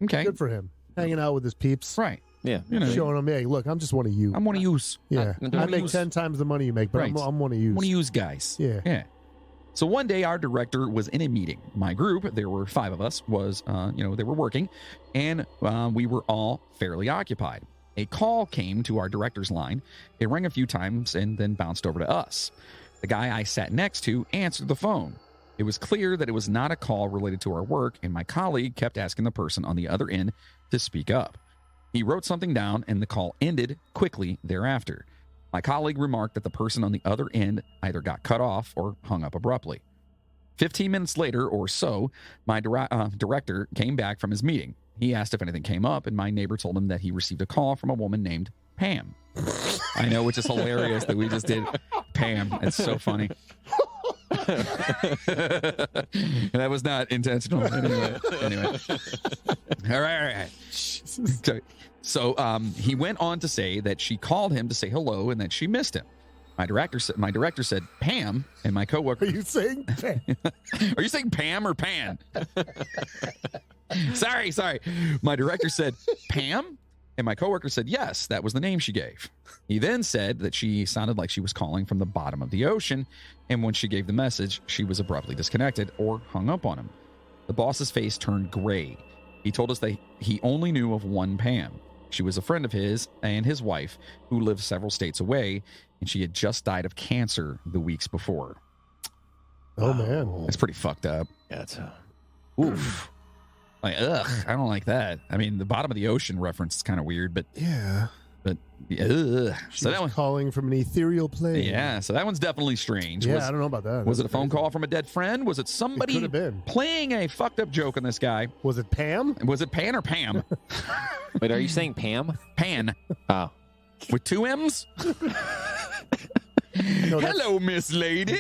B: Okay.
C: Good for him. Hanging out with his peeps.
B: Right.
D: Yeah.
B: You know,
C: Showing them, hey, look, I'm just one of you.
B: I'm one of yous.
C: Yeah.
D: I'm
C: I
D: one of
C: make
D: yous.
C: 10 times the money you make, but
B: Right.
C: I'm one of you.
B: One of yous guys.
C: Yeah.
B: Yeah. So one day our director was in a meeting. My group, there were 5 of us, was, they were working, and we were all fairly occupied. A call came to our director's line. It rang a few times and then bounced over to us. The guy I sat next to answered the phone. It was clear that it was not a call related to our work, and my colleague kept asking the person on the other end to speak up. He wrote something down, and the call ended quickly thereafter. My colleague remarked that the person on the other end either got cut off or hung up abruptly. 15 minutes later or so, my director came back from his meeting. He asked if anything came up, and my neighbor told him that he received a call from a woman named Pam. I know, which is hilarious that we just did Pam. It's so funny. That was not intentional. Anyway. All right. So he went on to say that she called him to say hello and that she missed him. My director said Pam, and my coworker.
C: Are you saying Pam?
B: Are you saying Pam or Pan? Sorry. My director said Pam, and my coworker said yes, that was the name she gave. He then said that she sounded like she was calling from the bottom of the ocean, and when she gave the message, she was abruptly disconnected or hung up on him. The boss's face turned gray. He told us that he only knew of one Pam. She was a friend of his and his wife who lived several states away, and she had just died of cancer the weeks before.
C: Oh, man.
B: It's pretty fucked up.
D: Yeah, it's
B: Oof. Like, ugh, I don't like that. I mean, the bottom of the ocean reference is kind of weird, but
C: Yeah.
B: ugh.
C: She
B: So
C: was
B: that one,
C: calling from an ethereal plane.
B: yeah, so that one's definitely strange.
C: Yeah,
B: Was,
C: I don't know about that.
B: was it a
C: That's
B: phone
C: crazy.
B: call from a dead friend? Was it
C: It
B: somebody
C: could have been.
B: playing a fucked up joke on this guy?
C: Was it Pam?
B: Was it Pan or Pam?
D: Wait, are you saying Pam?
B: Pan
D: Oh.
B: with 2 M's?
C: No, that's-
B: Hello, Miss Lady.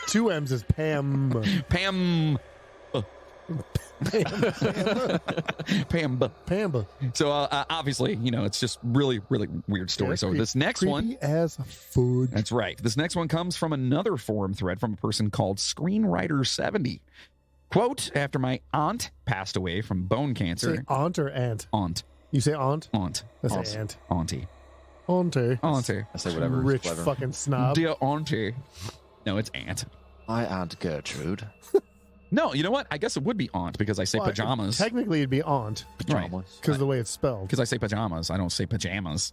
C: 2 M's is Pam.
B: Pam. Pam.
C: Pamba.
B: So obviously, it's just really, really weird story.
C: Yeah,
B: So
C: creep-
B: this next
C: creepy
B: one,
C: as food.
B: that's right. This next one comes from another forum thread from a person called Screenwriter70. Quote, after my aunt passed away from bone
C: Say
B: cancer.
C: aunt or aunt?
B: Aunt.
C: You say aunt?
B: Aunt.
C: That's
B: Aunt.
C: aunt.
B: Auntie.
C: Auntie.
B: Auntie.
D: I say whatever.
C: Rich
D: Clever.
C: fucking snob.
B: Dear auntie. No, it's aunt.
D: My Aunt Gertrude.
B: No, you know what? I guess it would be aunt because I say
C: Well,
B: pajamas.
C: Technically, it'd be aunt
D: Pajamas.
C: because of the way it's spelled.
B: Because I say pajamas. I don't say pajamas.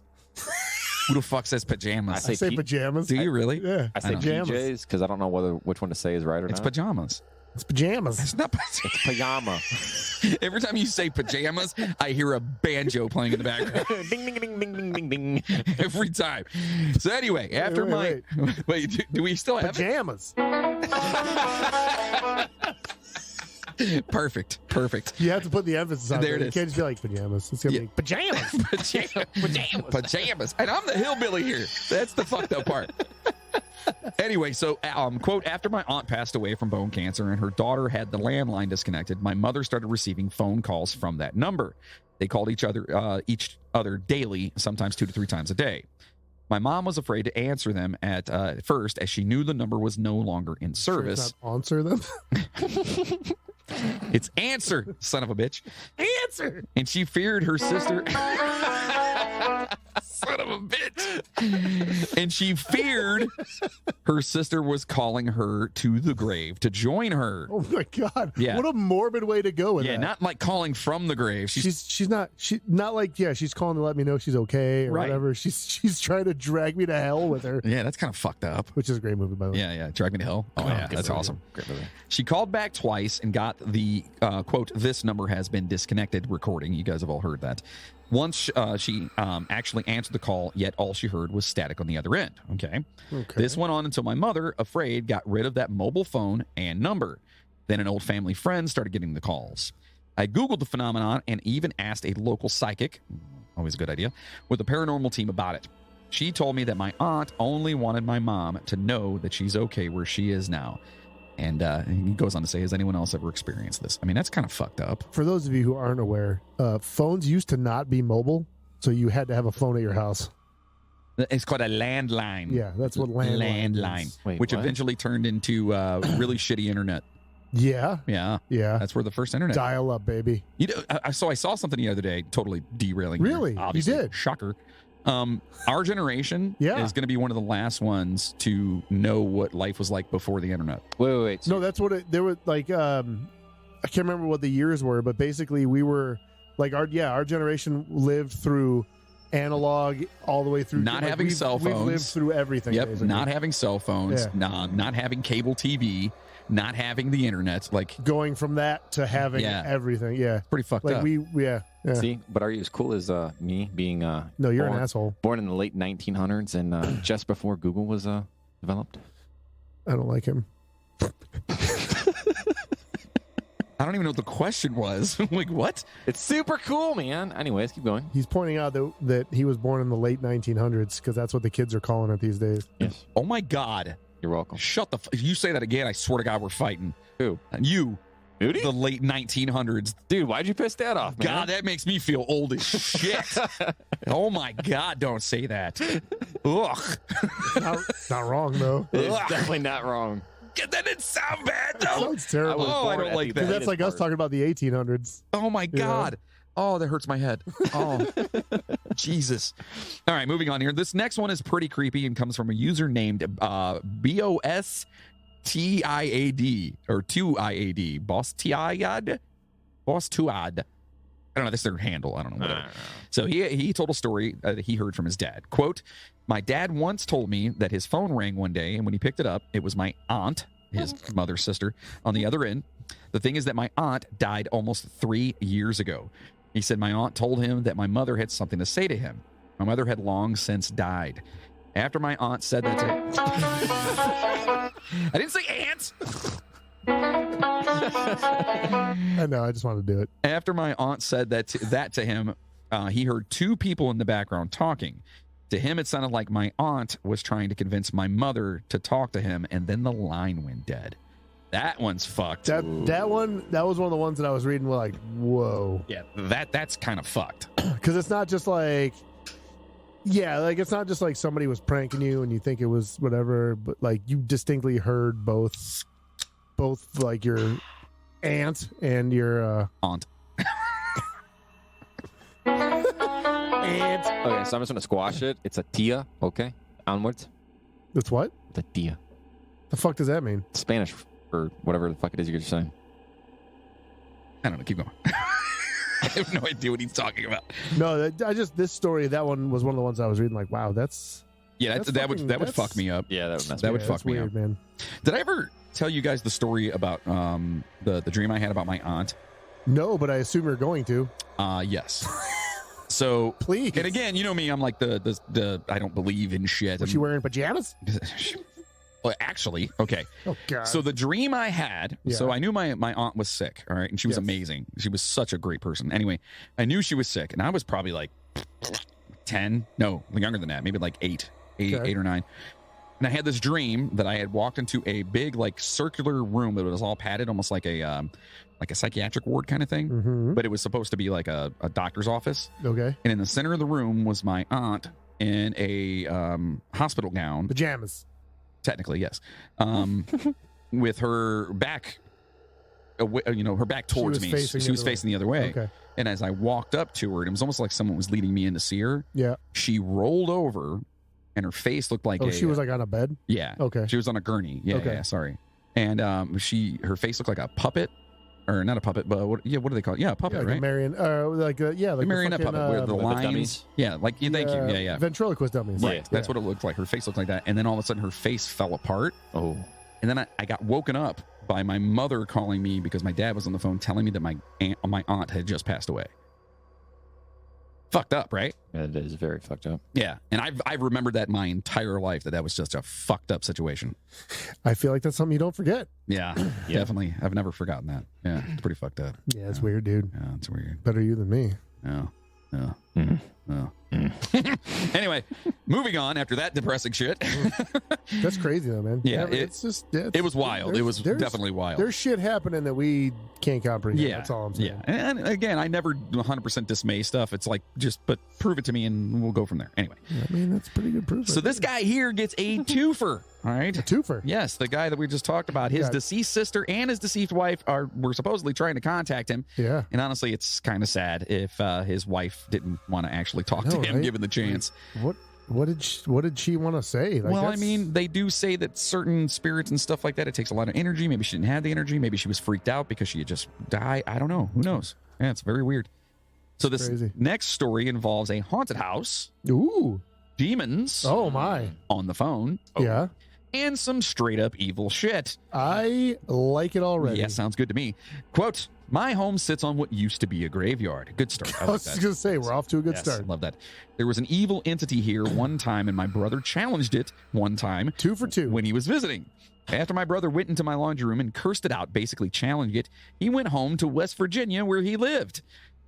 B: Who the fuck says pajamas?
D: I
C: I say
D: P-
C: pajamas.
B: Do you really?
C: Yeah.
D: I say
C: Pajamas.
D: PJs because I don't know which one to say is right or
B: It's
D: not.
B: pajamas.
C: It's pajamas.
B: It's not
D: It's pajama.
B: Every time you say pajamas, I hear a banjo playing in the background.
D: Ding, ding, ding, ding, ding, ding, ding.
B: Every time. So anyway, after
C: wait,
B: wait, do we still have
C: Pajamas.
B: it? Perfect.
C: You have to put the emphasis on
B: There
C: it.
B: it
C: You
B: is.
C: can't just be like pajamas. It's gonna
B: Yeah.
C: be pajamas.
B: Pajamas. And I'm the hillbilly here. That's the fucked up part. Anyway, so quote, after my aunt passed away from bone cancer and her daughter had the landline disconnected, my mother started receiving phone calls from that number. They called each other daily, sometimes 2 to 3 times a day. My mom was afraid to answer them at first, as she knew the number was no longer in service.
C: Sure it's not answer them.
B: It's answer, son of a bitch.
C: Answer.
B: And she feared her sister. Son of a bitch. And she feared her sister was calling her to the grave to join her.
C: Oh my God.
B: Yeah.
C: What a morbid way to go with
B: Yeah,
C: that.
B: not like calling from the grave.
C: She's not like, yeah, she's calling to let me know she's okay or
B: Right.
C: whatever. She's trying to drag me to hell with her.
B: Yeah, that's kind of fucked up.
C: Which is a great movie, by the way.
B: Yeah, Drag Me to Hell. Oh, yeah,
C: good
B: that's
C: movie.
B: awesome.
D: Great movie.
B: She called back twice and got the, quote, "This number has been disconnected" recording. You guys have all heard that. Once she actually answered the call, yet all she heard was static on the other end. Okay. This went on until my mother, afraid, got rid of that mobile phone and number. Then an old family friend started getting the calls. I Googled the phenomenon and even asked a local psychic, always a good idea, with the paranormal team about it. She told me that my aunt only wanted my mom to know that she's okay where she is now. And he goes on to say, has anyone else ever experienced this? I mean, that's kind of fucked up.
C: For those of you who aren't aware, phones used to not be mobile, so you had to have a phone at your house.
B: It's called a landline.
C: Yeah, that's what landline is.
D: Wait,
B: which
D: what?
B: eventually turned into really shitty internet.
C: Yeah.
B: Yeah.
C: Yeah.
B: That's where the first internet.
C: Dial up, baby.
B: You know, so I saw something the other day, totally derailing.
C: Really?
B: here,
C: You
B: obviously.
C: did?
B: Shocker. Our generation
C: Yeah.
B: is going to be one of the last ones to know what life was like before the internet.
D: Wait.
C: No, that's what there was like. I can't remember what the years were, but basically we were like our generation lived through analog all the way through.
B: Not
C: like,
B: having cell
C: We've lived
B: phones.
C: through everything.
B: Yep.
C: basically.
B: Not having cell phones.
C: Yeah.
B: Not having cable TV. Not having the internet. Like,
C: going from that to having
B: Yeah.
C: everything. Yeah.
B: pretty fucked
C: Like
B: up.
C: yeah.
D: See, but are you as cool as me being
C: No, you're
D: born,
C: an asshole.
D: born in the late 1900s and just before Google was developed?
C: I don't like him.
B: I don't even know what the question was. Like, what?
D: It's super cool, man. Anyways, keep going.
C: He's pointing out that he was born in the late 1900s because that's what the kids are calling it these days.
D: Yes.
B: Oh, my God.
D: You're welcome.
B: Shut the if you say that again, I swear to God, we're fighting.
D: Who?
B: You.
D: Moody?
B: The late 1900s.
D: Dude, why'd you piss that off, man?
B: God, that makes me feel old as shit. Oh, my God, don't say that. Ugh.
C: Not wrong though.
D: It's
B: Ugh.
D: definitely not wrong.
B: That didn't sound bad,
C: That
B: though.
C: sounds terrible.
B: Oh, I don't like that.
C: Because that's like us talking about the 1800s.
B: Oh, my God. Oh, that hurts my head. Oh, Jesus. All right, moving on here. This next one is pretty creepy and comes from a user named BOSTIAD or 2IAD. Bostiad? I don't know. That's their handle. I don't know. Whatever. So he told a story that he heard from his dad. Quote, "My dad once told me that his phone rang one day, and when he picked it up, it was my aunt, his mother's sister, on the other end. The thing is that my aunt died almost 3 years ago. He said my aunt told him that my mother had something to say to him. My mother had long since died. After my aunt said that to I didn't say aunt.
C: I know. I just wanted to do it.
B: After my aunt said that to him, he heard two people in the background talking. To him, it sounded like my aunt was trying to convince my mother to talk to him, and then the line went dead. That one's fucked.
C: That was one of the ones that I was reading. Like, whoa.
B: Yeah, that's kind of fucked.
C: Because it's not just like, yeah, like it's not just like somebody was pranking you and you think it was whatever, but like you distinctly heard both like your aunt and your
B: Aunt.
C: aunt.
D: Okay, so I'm just going to squash it. It's a tia, okay? Onwards.
C: It's what?
D: The tia.
C: The fuck does that mean?
D: Spanish or whatever the fuck it is you're saying.
B: I don't know. Keep going. I have no idea what he's talking about.
C: No, this story, that one was one of the ones I was reading. Like, wow, that's
B: Yeah, that would
C: that's-
B: fuck me up.
D: Yeah, that would mess
B: That
D: me
B: would
C: yeah,
B: fuck
C: that's
B: me
C: weird,
B: up.
C: man.
B: Did I ever tell you guys the story about the dream I had about my aunt?
C: No, but I assume you're going to.
B: Yes. So
C: Please.
B: and again, you know me, I'm like the I don't believe in shit.
C: Was she wearing pajamas?
B: Well, actually, okay.
C: Oh God.
B: So the dream I had, so
C: Yeah.
B: I knew my aunt was sick, all right, and she was
C: Yes.
B: amazing. She was such a great person. Anyway, I knew she was sick, and I was probably like 10, no, younger than that, maybe like 8 or 9. And I had this dream that I had walked into a big, like, circular room that was all padded, almost like a psychiatric ward kind of thing.
C: Mhm.
B: But it was supposed to be like a doctor's office.
C: Okay.
B: And in the center of the room was my aunt in a hospital gown.
C: Pajamas.
B: Technically, yes. With her back, her back towards
C: was
B: me.
C: facing
B: She
C: the
B: was
C: other way.
B: facing the other way.
C: Okay.
B: And as I walked up to her, it was almost like someone was leading me in to see her.
C: Yeah.
B: She rolled over, and her face looked like
C: she was like on a bed?
B: Yeah.
C: Okay.
B: She was on a gurney. Yeah,
C: Okay.
B: yeah, sorry. And her face looked like a puppet. Or not a puppet, but what do they call it? Yeah, a puppet,
C: like
B: right?
C: A like
B: a marionette
C: fucking,
B: puppet with the lines.
D: dummies?
B: Yeah, like thank you. Yeah, yeah.
C: Ventriloquist dummies.
B: Right. That's what it looked like. Her face looked like that. And then all of a sudden her face fell apart.
D: Oh.
B: And then I got woken up by my mother calling me because my dad was on the phone telling me that my aunt had just passed away. Fucked up, right?
D: Yeah, it is very fucked up.
B: Yeah. And I've remembered that my entire life, that was just a fucked up situation.
C: I feel like that's something you don't forget.
B: Yeah, definitely. I've never forgotten that. Yeah, it's pretty fucked up.
C: Yeah, it's weird, dude.
B: Yeah, it's weird.
C: Better you than me.
B: Yeah. Yeah. Oh. Anyway, moving on after that depressing shit.
C: That's crazy though, man.
B: Yeah,
C: it's just
B: it was wild. It was definitely wild.
C: There's shit happening that we can't comprehend.
B: Yeah,
C: that's all I'm saying.
B: Yeah, and again, I never 100% dismay stuff. It's like but prove it to me and we'll go from there. Anyway,
C: I mean that's pretty good proof.
B: So this guy here gets a twofer. All right,
C: a twofer.
B: Yes, the guy that we just talked about. His deceased sister and his deceased wife were supposedly trying to contact him.
C: Yeah,
B: and honestly, it's kind of sad if his wife didn't want to actually talk to him,
C: right?
B: given the chance.
C: What did she want to say? Like,
B: well, I mean, they do say that certain spirits and stuff like that, it takes a lot of energy. Maybe she didn't have the energy. Maybe she was freaked out because she had just died. I don't know. Who knows? Yeah, it's very weird. So this next story involves a haunted house.
C: Ooh.
B: Demons.
C: Oh, my.
B: On the phone.
C: Yeah.
B: And some straight up evil shit.
C: I like it already.
B: Yeah, sounds good to me. Quote, my home sits on what used to be a graveyard. Good start.
C: I was just going to say, we're off to a good start.
B: Love that. There was an evil entity here one time, and my brother challenged it one time.
C: 2 for 2.
B: When he was visiting. After my brother went into my laundry room and cursed it out, basically challenged it, he went home to West Virginia where he lived.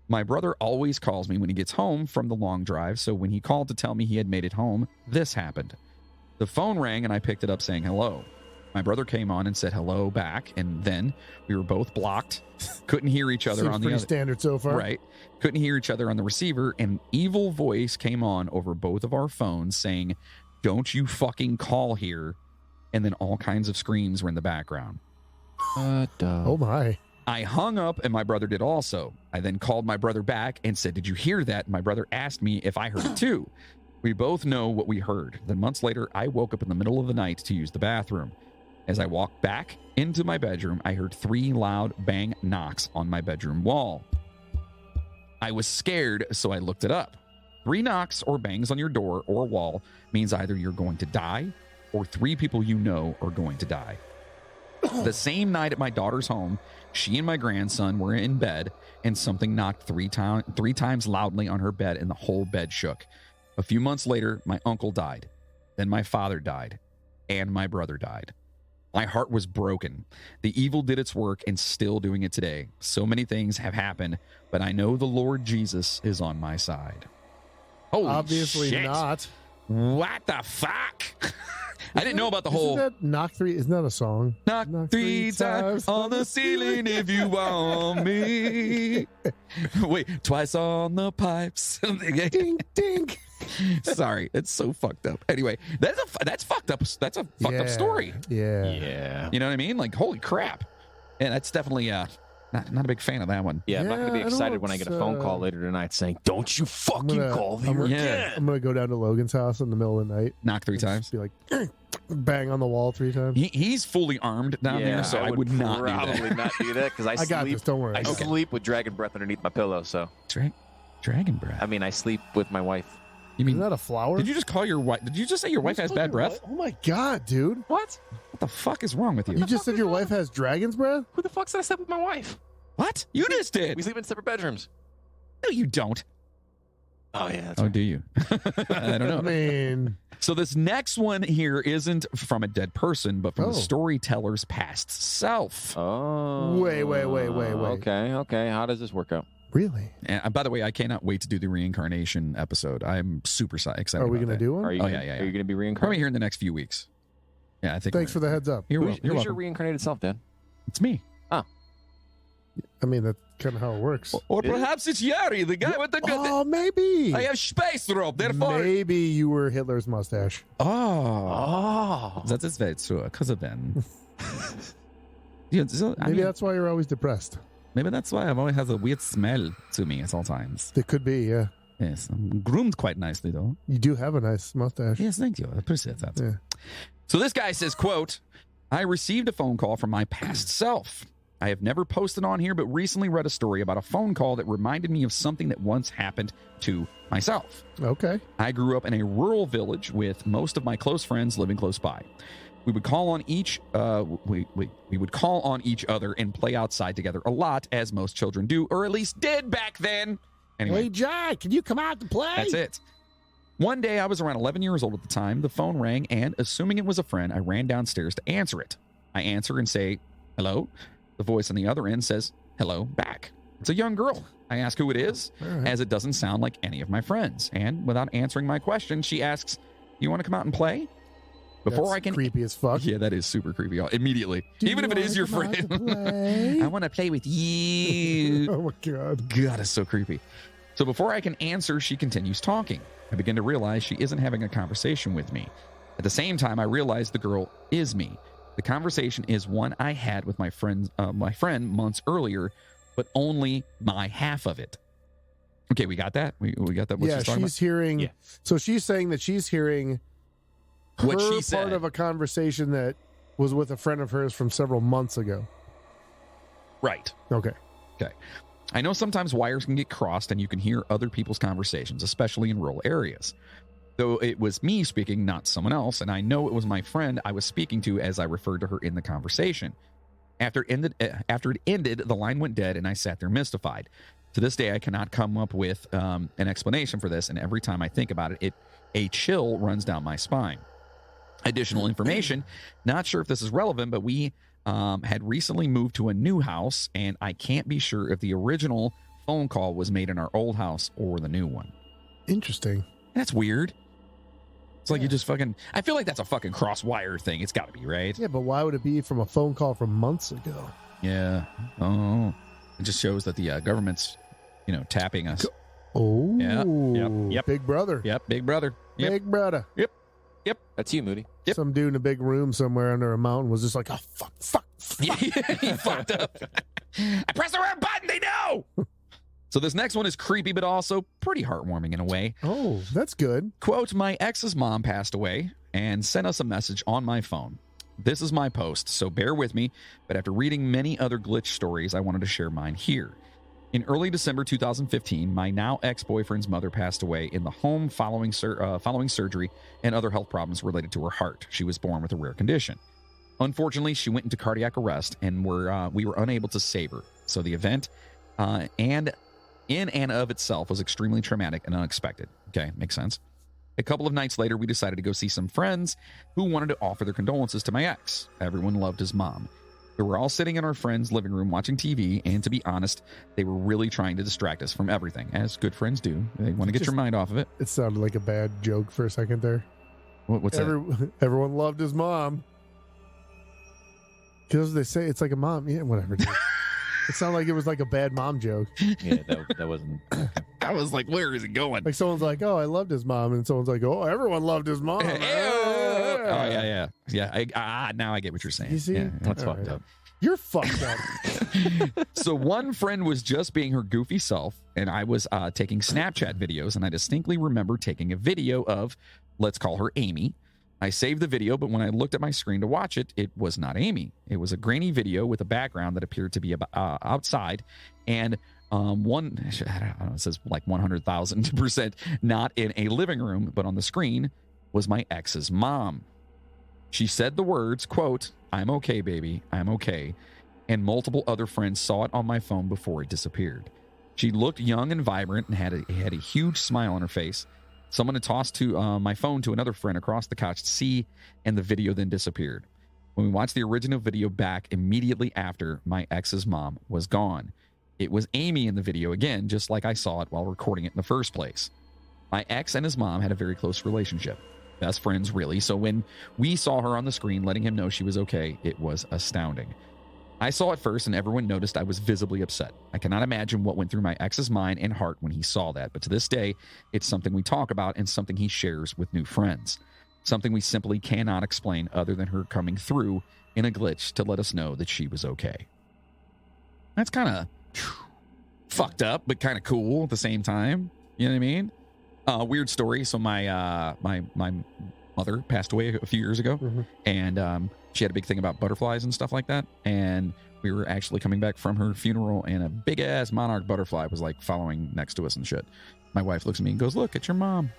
B: My brother always calls me when he gets home from the long drive, so when he called to tell me he had made it home, this happened. The phone rang and I picked it up saying hello. My brother came on and said hello back, and then we were both blocked. Couldn't hear each other on the other.
C: Standard so far.
B: Right. Couldn't hear each other on the receiver. An evil voice came on over both of our phones saying, don't you fucking call here. And then all kinds of screams were in the background.
C: Oh my.
B: I hung up and my brother did also. I then called my brother back and said, did you hear that? My brother asked me if I heard it too. We both know what we heard. Then months later, I woke up in the middle of the night to use the bathroom. As I walked back into my bedroom, I heard 3 loud bang knocks on my bedroom wall. I was scared, so I looked it up. 3 knocks or bangs on your door or wall means either you're going to die or 3 people you know are going to die. The same night at my daughter's home, she and my grandson were in bed and something knocked 3 times loudly on her bed and the whole bed shook. A few months later, my uncle died. Then my father died and my brother died. My heart was broken. The evil did its work and still doing it today. So many things have happened, but I know the Lord Jesus is on my side. Holy
C: Obviously
B: shit.
C: not.
B: What the fuck? I didn't know about the whole...
C: Isn't that knock 3? Isn't that a song?
B: Knock 3 times on the ceiling if you want me. Wait, twice on the pipes.
C: Ding, ding.
B: Sorry, it's so fucked up. Anyway, that's fucked up. That's a fucked up story.
C: Yeah.
B: You know what I mean? Like, holy crap. And that's definitely not a big fan of that one.
D: Yeah, I'm not going to be excited when I get a phone call later tonight saying, don't you fucking call here again.
C: I'm going to go down to Logan's house in the middle of the night.
B: Knock 3 times.
C: Be like, bang on the wall 3 times.
B: He's fully armed down there, so I would not do that.
D: Probably not do that because I
C: got this, don't worry.
D: I sleep with dragon breath underneath my pillow, so.
B: Dragon breath?
D: I mean, I sleep with my wife.
B: You mean,
C: isn't that a flower?
B: Did you just call your wife? Did you just say your wife has bad breath?
C: Oh my God, dude.
D: What?
B: What the fuck is wrong with you?
C: You just said your wife has dragon's breath?
D: Who the fuck said I slept with my wife?
B: What? You just did.
D: We sleep in separate bedrooms.
B: No, you don't.
D: Oh, yeah. That's
B: Oh,
D: right.
B: do you? I don't know.
C: I mean,
B: So this next one here isn't from a dead person, but from the storyteller's past self.
D: Oh.
C: Wait.
D: Okay. How does this work out?
C: Really?
B: And by the way, I cannot wait to do the reincarnation episode. I'm super excited.
C: Are we
B: going to
C: do one?
D: Are you
B: Oh,
D: gonna,
B: yeah.
D: Are you going to be
B: Probably
D: reincarnated?
B: here in the next few weeks. Yeah, I think.
C: Thanks for the heads up.
B: You're
D: Who's
B: welcome.
D: your reincarnated self, Dad?
B: It's me.
C: I mean, that's kind of how it works.
B: Or perhaps it's Yari, the guy with the gun.
C: Oh, maybe.
B: I have space rope, therefore.
C: Maybe you were Hitler's mustache.
B: Oh. That is very true. Because of then.
C: Maybe that's why you're always depressed.
B: Maybe that's why I've always has a weird smell to me at all times.
C: It could be, yeah.
B: Yes, I'm groomed quite nicely, though.
C: You do have a nice mustache.
B: Yes, thank you. I appreciate that.
C: Yeah.
B: So this guy says, quote, I received a phone call from my past self. I have never posted on here, but recently read a story about a phone call that reminded me of something that once happened to myself.
C: Okay.
B: I grew up in a rural village with most of my close friends living close by. We would call on each we would call on each other and play outside together a lot, as most children do, or at least did back then. Anyway,
C: Hey, Jack, can you come out to play?
B: that's it. One day, I was around 11 years old at the time. The phone rang, and assuming it was a friend, I ran downstairs to answer it. I answer and say, hello. The voice on the other end says, hello, back. It's a young girl. I ask who it is,
C: All right.
B: as it doesn't sound like any of my friends. And without answering my question, she asks, you want to come out and play? Before
C: That's
B: I can...
C: creepy as fuck.
B: Yeah, that is super creepy. Immediately. Even if it is your friend. I want to play with you.
C: Oh my god.
B: God, it's so creepy. So before I can answer, she continues talking. I begin to realize she isn't having a conversation with me. At the same time, I realize the girl is me. The conversation is one I had with my friend months earlier, but only my half of it. Okay, we got that? We got that? What
C: Yeah,
B: she's talking
C: she's hearing.
D: Yeah.
C: So she's saying that she's hearing
B: What
C: her
B: she said.
C: part of a conversation that was with a friend of hers from several months ago.
B: about? Right.
C: Okay.
B: I know sometimes wires can get crossed and you can hear other people's conversations, especially in rural areas. Though it was me speaking, not someone else, and I know it was my friend I was speaking to as I referred to her in the conversation. After it ended, the line went dead and I sat there mystified. To this day, I cannot come up with an explanation for this, and every time I think about it, a chill runs down my spine. Additional information, not sure if this is relevant, but we had recently moved to a new house, and I can't be sure if the original phone call was made in our old house or the new one.
C: Interesting.
B: That's weird. It's like
C: Yeah.
B: you just fucking... I feel like that's a fucking cross wire thing. It's got to be, right?
C: Yeah, but why would it be from a phone call from months ago?
B: Yeah. Oh. It just shows that the government's, tapping us.
C: Oh.
B: Yep.
C: Big brother.
B: Yep, big brother. Yep.
C: Big brother.
D: That's you, Moody.
B: Yep.
C: Some dude in a big room somewhere under a mountain was just like, oh, fuck.
B: He fucked up. I pressed the wrong button. They know. So this next one is creepy, but also pretty heartwarming in a way.
C: Oh, that's good.
B: Quote, my ex's mom passed away and sent us a message on my phone. This is my post, so bear with me, but after reading many other glitch stories, I wanted to share mine here. In early December 2015, my now ex-boyfriend's mother passed away in the home following surgery and other health problems related to her heart. She was born with a rare condition. Unfortunately, she went into cardiac arrest, and we were unable to save her. So the event, and in and of itself, was extremely traumatic and unexpected. Okay, makes sense. A couple of nights later, we decided to go see some friends who wanted to offer their condolences to my ex. Everyone loved his mom. We were all sitting in our friend's living room watching TV, and to be honest, they were really trying to distract us from everything, as good friends do. They want to get your mind off of it.
C: It sounded like a bad joke for a second there.
B: What's that?
C: Everyone loved his mom. Because they say it's like a mom. Yeah, whatever. Dude. It sounded like it was like a bad mom joke.
D: Yeah, that wasn't.
B: I was like, where is it going?
C: Like someone's like, oh, I loved his mom. And someone's like, oh, everyone loved his mom.
B: Oh, yeah. Now I get what you're saying.
C: You see?
B: Yeah,
D: That's
C: All
D: fucked
C: right.
D: up.
C: You're fucked up.
B: So one friend was just being her goofy self, and I was taking Snapchat videos, and I distinctly remember taking a video of, let's call her Amy. I saved the video, but when I looked at my screen to watch it, it was not Amy. It was a grainy video with a background that appeared to be outside, and I don't know, it says like 100,000% not in a living room, but on the screen was my ex's mom. She said the words, quote, I'm okay, baby, I'm okay, and multiple other friends saw it on my phone before it disappeared. She looked young and vibrant and had a huge smile on her face. Someone had tossed my phone to another friend across the couch to see, and the video then disappeared. When we watched the original video back immediately after, my ex's mom was gone. It was Amy in the video again, just like I saw it while recording it in the first place. My ex and his mom had a very close relationship. Best friends, really. So when we saw her on the screen letting him know she was okay, it was astounding. I saw it first, and everyone noticed I was visibly upset. I cannot imagine what went through my ex's mind and heart when he saw that, but to this day, it's something we talk about and something he shares with new friends. Something we simply cannot explain other than her coming through in a glitch to let us know that she was okay. That's kind of fucked up, but kind of cool at the same time. You know what I mean? Weird story. So my mother passed away a few years ago, and she had a big thing about butterflies and stuff like that. And we were actually coming back from her funeral, and a big ass monarch butterfly was like following next to us and shit. My wife looks at me and goes, "Look, it's your mom."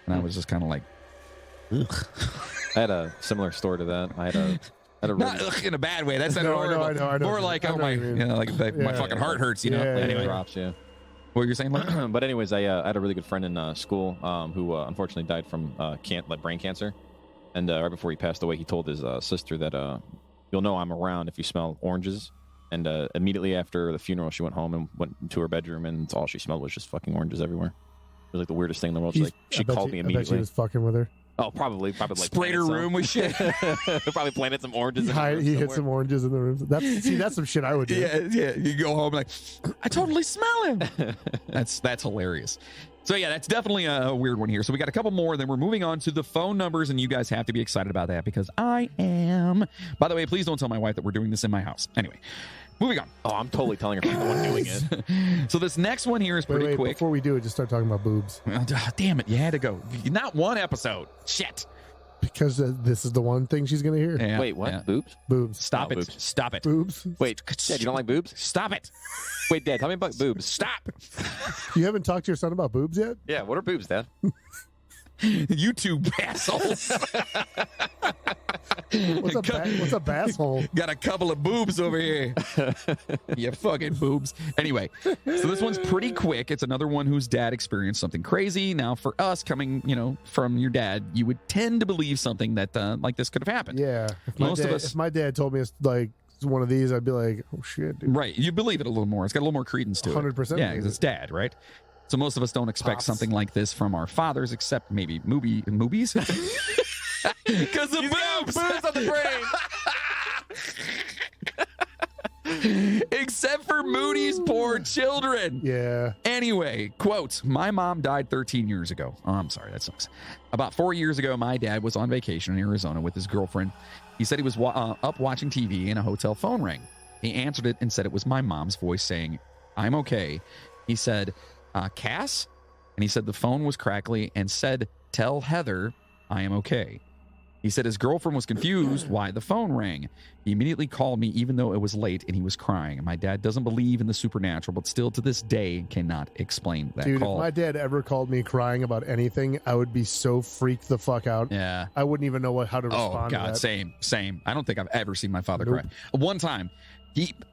B: And I was just kind of like, ugh.
D: I had a similar story to that. I had a really,
B: Not ugh, in a bad way. That's not
C: No,
B: horrible.
C: I know.
B: More like, oh my, you know, like my fucking heart hurts. You know.
C: Yeah,
B: Anyway,
D: drops, yeah.
B: what were you saying? Logan?
D: But anyways, I had a really good friend in school who unfortunately died from brain cancer. And right before he passed away, he told his sister that you'll know I'm around if you smell oranges. And immediately after the funeral, she went home and went to her bedroom, and all she smelled was just fucking oranges everywhere. It was like the weirdest thing in the world. She called me
C: I bet
D: immediately.
C: she was fucking with her.
D: Oh, probably like
B: Sprayed her room with shit.
D: Probably planted some oranges.
C: He hit some oranges in the room. That's some shit I would do.
B: Yeah. You go home like, I totally smell him. That's hilarious. So yeah, that's definitely a weird one here. So we got a couple more, then we're moving on to the phone numbers, and you guys have to be excited about that because I am. By the way, please don't tell my wife that we're doing this in my house. Anyway, moving on.
D: Oh, I'm totally telling her I'm the one doing it.
B: So this next one here is pretty quick.
C: Before we do it, just start talking about boobs.
B: Damn it, you had to go. Not one episode. Shit.
C: Because this is the one thing she's going to hear.
B: Yeah,
D: Wait, what?
B: yeah.
D: Boobs?
C: Boobs.
B: Stop it.
D: Boobs.
B: Stop it.
C: Boobs.
D: Wait, Dad, you don't like boobs?
B: Stop it.
D: Wait, Dad, tell me about boobs.
B: Stop.
C: You haven't talked to your son about boobs yet?
D: Yeah, what are boobs, Dad?
B: You two assholes.
C: What's a bass hole?
B: Got a couple of boobs over here. You fucking boobs. Anyway, so this one's pretty quick. It's another one whose dad experienced something crazy. Now, for us coming, from your dad, you would tend to believe something that like this could have happened.
C: Yeah. If my dad told me it's like one of these, I'd be like, oh shit, dude.
B: Right. You believe it a little more. It's got a little more credence to it.
C: 100%.
B: Yeah, because it's dad, right? So most of us don't expect
C: Pops.
B: something like this from our fathers, except maybe movies. Because of boobs on the brain. Except for Moody's poor children.
C: Yeah.
B: Anyway, quote, my mom died 13 years ago. Oh, I'm sorry, that sucks. About 4 years ago, my dad was on vacation in Arizona with his girlfriend. He said he was up watching TV and a hotel phone rang. He answered it and said it was my mom's voice saying, I'm okay. He said, Cass? And he said the phone was crackly and said, tell Heather I am okay. He said his girlfriend was confused why the phone rang. He immediately called me even though it was late and he was crying. My dad doesn't believe in the supernatural, but still to this day cannot explain that
C: Dude,
B: call.
C: if my dad ever called me crying about anything, I would be so freaked the fuck out.
B: Yeah.
C: I wouldn't even know how to
B: Oh,
C: respond to
B: God,
C: that.
B: same. I don't think I've ever seen my father
C: Nope.
B: cry. One time,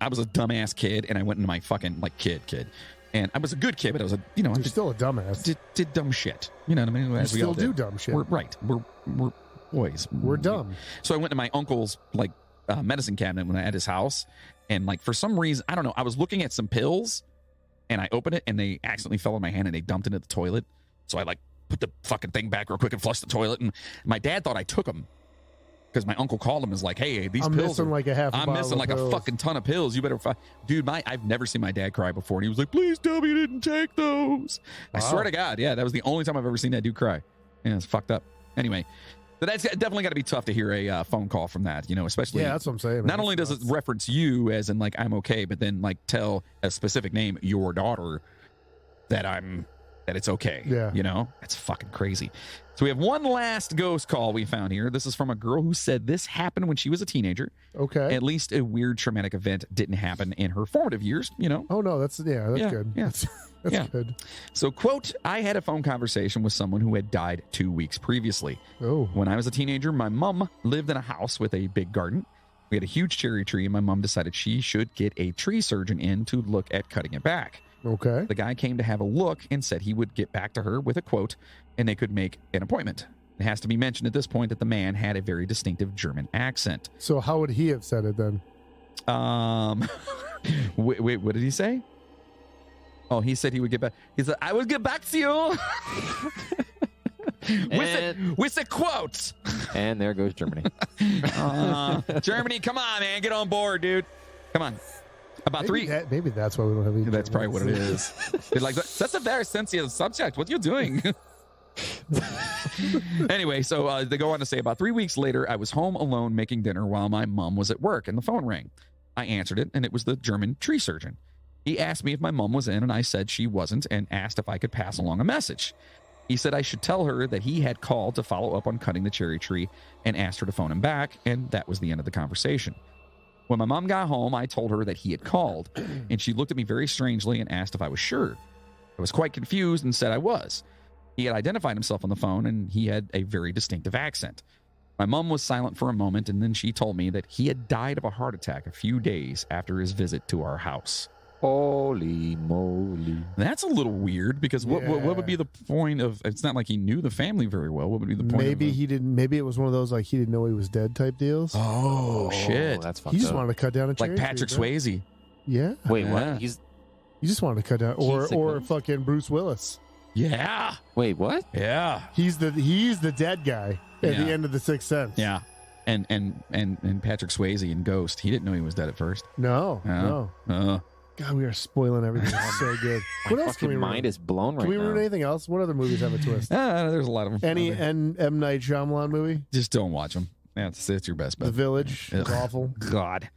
B: I was a dumbass kid and I went into my fucking, kid. And I was a good kid, but I was I
C: You're still a dumbass.
B: did dumb shit. You know what I mean? As we
C: still
B: all
C: do dumb shit.
B: We're boys.
C: We're dumb.
B: So I went to my uncle's medicine cabinet when I at his house, and for some reason, I don't know, I was looking at some pills, and I opened it, and they accidentally fell in my hand, and they dumped into the toilet. So I put the fucking thing back real quick and flushed the toilet, and my dad thought I took them because my uncle called him and was like, "Hey, these
C: I'm
B: pills
C: missing like a half.
B: I'm missing like a fucking ton of pills. You better dude. I've never seen my dad cry before, and he was like, "Please tell me you didn't take those." I swear to God, yeah, that was the only time I've ever seen that dude cry. Yeah, it's fucked up. Anyway. But that's definitely got to be tough to hear a phone call from that, especially.
C: Yeah, that's what I'm saying.
B: Not only does it reference you as in I'm okay, but then tell a specific name, your daughter, that it's okay.
C: Yeah.
B: That's fucking crazy. So we have one last ghost call we found here. This is from a girl who said this happened when she was a teenager.
C: Okay.
B: At least a weird traumatic event didn't happen in her formative years,
C: Oh no, that's good.
B: Yeah.
C: That's good.
B: So, quote, I had a phone conversation with someone who had died 2 weeks previously.
C: Oh.
B: When I was a teenager, my mom lived in a house with a big garden. We had a huge cherry tree, and my mom decided she should get a tree surgeon in to look at cutting it back.
C: Okay.
B: The guy came to have a look and said he would get back to her with a quote, and they could make an appointment. It has to be mentioned at this point that the man had a very distinctive German accent.
C: So how would he have said it then?
B: Wait, what did he say? Oh, he said he would get back. He said, I will get back to you. with the quotes.
D: And there goes Germany.
B: Germany, come on, man. Get on board, dude. Come on. About
C: Maybe that's why we don't have any.
B: That's probably what it is. They're like, that's a very sensitive subject. What are you doing? Anyway, so they go on to say about 3 weeks later, I was home alone making dinner while my mom was at work and the phone rang. I answered it, and it was the German tree surgeon. He asked me if my mom was in, and I said she wasn't, and asked if I could pass along a message. He said I should tell her that he had called to follow up on cutting the cherry tree and asked her to phone him back, and that was the end of the conversation. When my mom got home, I told her that he had called, and she looked at me very strangely and asked if I was sure. I was quite confused and said I was. He had identified himself on the phone, and he had a very distinctive accent. My mom was silent for a moment, and then she told me that he had died of a heart attack a few days after his visit to our house.
D: Holy moly.
B: That's a little weird, because what would be the point of, it's not like he knew the family very well. What would be the point?
C: Maybe he didn't. Maybe it was one of those like he didn't know he was dead type deals.
B: Oh, shit.
D: That's fucked
C: He just
D: up.
C: wanted to cut down a cherry
B: Like Patrick
C: tree, bro.
B: Swayze.
C: Yeah.
D: Wait,
B: Yeah.
D: what? He's
C: He just wanted to cut down,
D: He's a
C: or
D: ghost.
C: fucking Bruce Willis.
B: Yeah.
D: Wait, what?
B: Yeah.
C: He's the dead guy at
B: Yeah.
C: the end of The Sixth Sense.
B: Yeah. And Patrick Swayze in Ghost, he didn't know he was dead at first.
C: No,
B: Yeah.
C: no. God, we are spoiling everything. It's so good. What
D: My
C: else can we
D: fucking
C: ruin?
D: mind is blown right
C: Can we
D: now.
C: ruin anything else? What other movies have a twist?
B: There's a lot of them.
C: Any M. Night Shyamalan movie?
B: Just don't watch them. That's your best bet.
C: The Village. It's
B: Ugh.
C: awful.
B: God.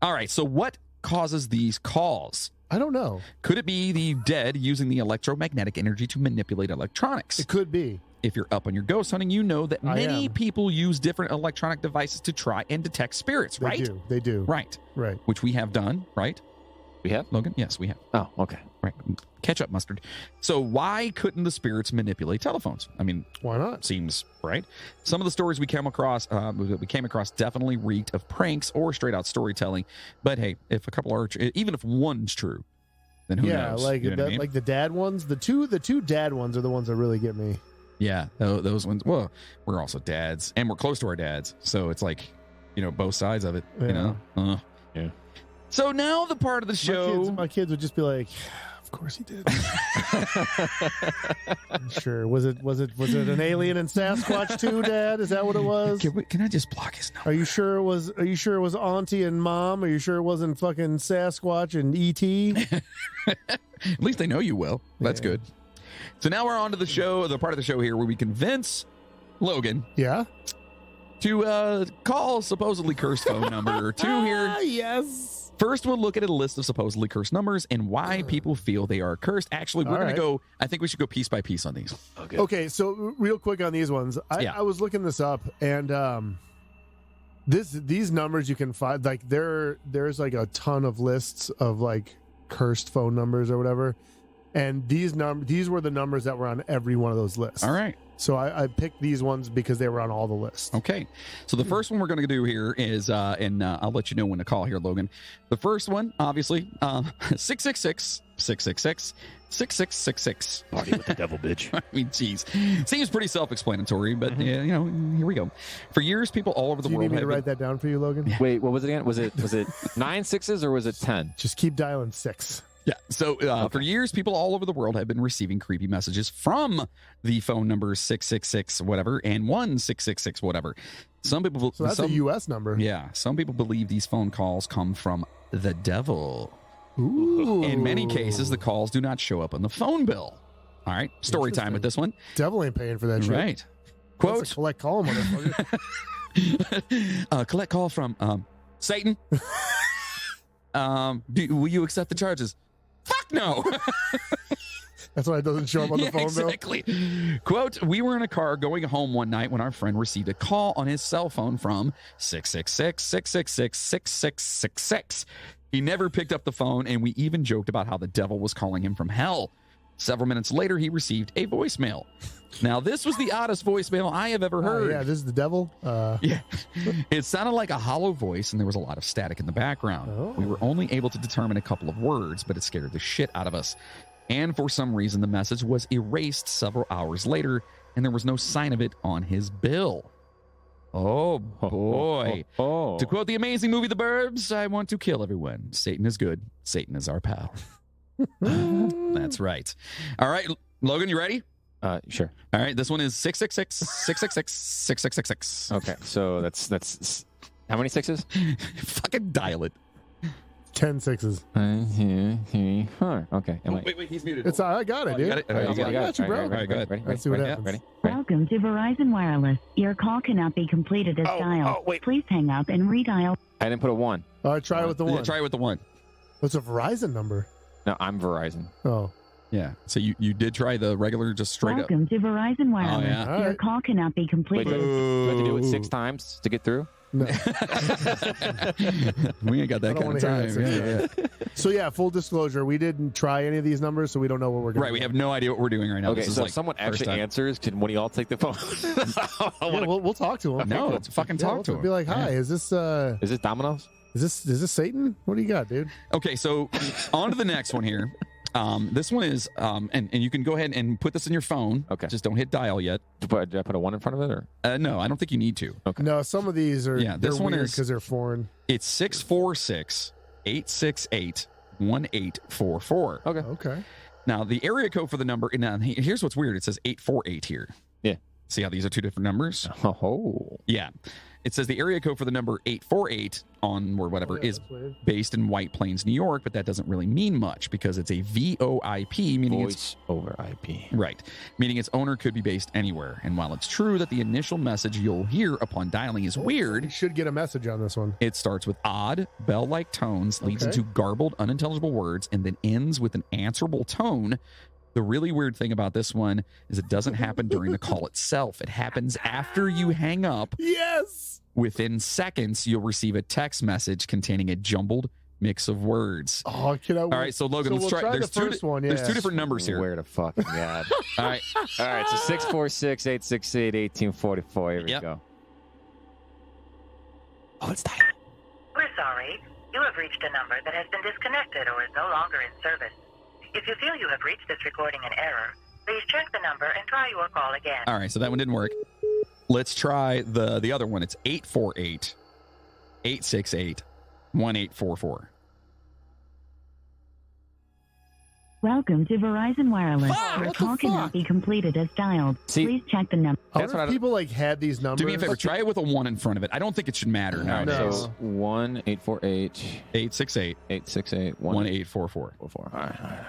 B: All right. So what causes these calls?
C: I don't know.
B: Could it be the dead using the electromagnetic energy to manipulate electronics?
C: It could be.
B: If you're up on your ghost hunting, you know that
C: I
B: many
C: am.
B: people use different electronic devices to try and detect spirits,
C: They
B: right?
C: do. They do.
B: Right.
C: Right.
B: Which we have done, right?
D: We have?
B: Logan? Yes, we have.
D: Oh, okay.
B: Right. Ketchup mustard. So why couldn't the spirits manipulate telephones? I mean,
C: Why not?
B: seems right. Some of the stories we came across definitely reeked of pranks or straight out storytelling. But hey, if a couple are, even if one's true, then who
C: Yeah,
B: knows?
C: like
B: You know what I mean?
C: like the dad ones. The two dad ones are the ones that really get me.
B: Yeah, those ones. Well, we're also dads, and we're close to our dads, so it's like, both sides of it.
C: Yeah.
D: Yeah.
B: So now the part of the show.
C: My kids would just be like, "Of course he did." Sure. Was it an alien and Sasquatch too, Dad? Is that what it was?
B: Can I just block his number?
C: Are you sure it was Auntie and Mom? Are you sure it wasn't fucking Sasquatch and ET?
B: At least they know you well. That's
C: Yeah.
B: good. So now we're on to the part of the show here where we convince Logan
C: Yeah.
B: to call a supposedly cursed phone number or two here.
C: Yes.
B: First, we'll look at a list of supposedly cursed numbers and why people feel they are cursed. Actually, we're
C: All
B: going
C: right.
B: to go, I think we should go piece by piece on these.
D: Okay.
C: Okay, so real quick on these ones, I was looking this up, and these numbers you can find, like there's like a ton of lists of like cursed phone numbers or whatever, and these were the numbers that were on every one of those lists.
B: All right.
C: So I picked these ones because they were on all the lists.
B: Okay. So the first one we're going to do here is, and I'll let you know when to call here, Logan. The first one, obviously, 666-666-6666.
D: Party with the devil, bitch.
B: I mean, geez. Seems pretty self-explanatory, but, yeah, here we go. For years, people all over the
C: Do you
B: world
C: need me to
B: have
C: write that down for you, Logan?
D: Wait, what was it again? Was it 9 6s or was it 10?
C: Just keep dialing 6.
B: Yeah. So for years, people all over the world have been receiving creepy messages from the phone numbers 666 whatever and 1666 whatever. Some people.
C: So that's a U.S. number.
B: Yeah. Some people believe these phone calls come from the devil.
C: Ooh.
B: In many cases, the calls do not show up on the phone bill. All right. Story time with this one.
C: Devil ain't paying for that shit.
B: Right.
C: That's
B: Quote.
C: a collect call, motherfucker.
B: Collect call from Satan. Will you accept the charges? Fuck no.
C: That's why it doesn't show up on the
B: Yeah,
C: phone bill.
B: exactly. Quote, we were in a car going home one night when our friend received a call on his cell phone from 666-666-6666. He never picked up the phone, and we even joked about how the devil was calling him from hell. Several minutes later, he received a voicemail. Now, this was the oddest voicemail I have ever heard.
C: Yeah, this is the devil.
B: Yeah. It sounded like a hollow voice, and there was a lot of static in the background.
C: Oh.
B: We were only able to determine a couple of words, but it scared the shit out of us. And for some reason, the message was erased several hours later, and there was no sign of it on his bill. Oh, boy.
D: Oh.
B: To quote the amazing movie The Burbs, I want to kill everyone. Satan is good. Satan is our pal. That's right. All right, Logan, you ready?
D: Sure.
B: All right, this one is 666-666-6666.
D: Okay, so that's how many 6s?
B: Fucking dial it.
C: 10 6s.
D: Okay. Am I?
B: Wait, he's muted.
C: It's I got it,
B: Oh,
C: dude.
B: you got it?
C: I
B: Okay,
C: got you, bro.
B: All right, go ahead.
D: Ready?
C: Let's see what
D: Ready?
C: happens.
D: Ready?
E: Welcome to Verizon Wireless. Your call cannot be completed as dialed.
D: wait.
E: Please hang up and redial.
D: I didn't put a 1.
C: All right, try it with the
B: Yeah,
C: one.
B: try it with the one.
C: What's a Verizon number?
D: No, I'm Verizon.
C: Oh,
B: Yeah. So you did try the regular, just straight
E: Welcome to Verizon Wireless.
B: yeah.
C: All
E: Your
C: right.
E: call cannot be
D: Wait,
E: completed.
D: do I have to do it 6 times to get through?
C: no.
B: up. We ain't got that
C: I don't
B: kind of
C: wanna hear
B: time.
C: that
B: Yeah,
C: So yeah, full disclosure, we didn't try any of these numbers, so we don't know what we're
B: yeah.
C: going
B: Right. We have no idea what we're doing right now.
D: Okay,
B: This is
D: so
B: like
D: if someone
B: first
D: actually
B: time.
D: answers, can one of y'all take the phone?
C: Yeah, we'll talk to him.
B: No, it's fucking
C: Yeah,
B: talk
C: we'll
B: to him.
C: Be like, hi,
B: Yeah.
C: is this
D: Is this Domino's?
C: is this Satan? What do you got, dude?
B: Okay, so on to the next one here. This one is, and you can go ahead and put this in your phone.
D: Okay.
B: Just don't hit dial yet.
D: Did I put a 1 in front of it? Or
B: No, I don't think you need to.
C: No, some of these are
B: Yeah, this
C: they're
B: one
C: weird
B: is-
C: because they're foreign.
B: It's 646-868-1844.
D: Okay.
C: Okay.
B: Now, the area code for the number, now, here's what's weird. It says 848 here.
D: Yeah.
B: See how these are two different numbers?
D: Oh.
B: Yeah. It says the area code for the number 848 on or whatever
C: Oh, yeah,
B: is
C: that's weird.
B: based in White Plains, New York, but that doesn't really mean much because it's a VoIP, meaning it's
D: Voice over IP.
B: right, meaning its owner could be based anywhere. And while it's true that the initial message you'll hear upon dialing is
C: You
B: weird,
C: should get a message on this one.
B: it starts with odd, bell-like tones, leads
C: Okay.
B: into garbled, unintelligible words, and then ends with an answerable tone. The really weird thing about this one is it doesn't happen during the call itself. It happens after you hang up.
C: Yes.
B: Within seconds, you'll receive a text message containing a jumbled mix of words.
C: Oh, can I?
B: All right, so Logan, let's
C: we'll
B: try.
C: try
B: There's
C: the first one.
B: There's
C: yeah.
B: two different numbers here.
D: Where to fucking God.
B: All right,
D: All right, so 646-868-1844. Here we
B: Yep.
D: go.
B: oh, it's that.
F: We're sorry. You have reached a number that has been disconnected or is no longer in service. If you feel you have reached this recording in error, please check the number and try your call again.
B: All right, so that one didn't work. Let's try the other one. It's 848-868-1844.
E: Welcome to Verizon Wireless.
C: Fuck,
E: Your
C: what the
E: call cannot
C: fuck?
E: be completed as dialed.
D: See-
E: Please check the number.
C: I
D: That's
C: wonder
D: what
C: if
D: I-
C: people like had these numbers.
B: Do me a favor. Try it with a 1 in front of it. I don't think it should matter
D: All right,
B: nowadays.
D: so 1-848-868-1844.
B: 868-1844.
D: All right.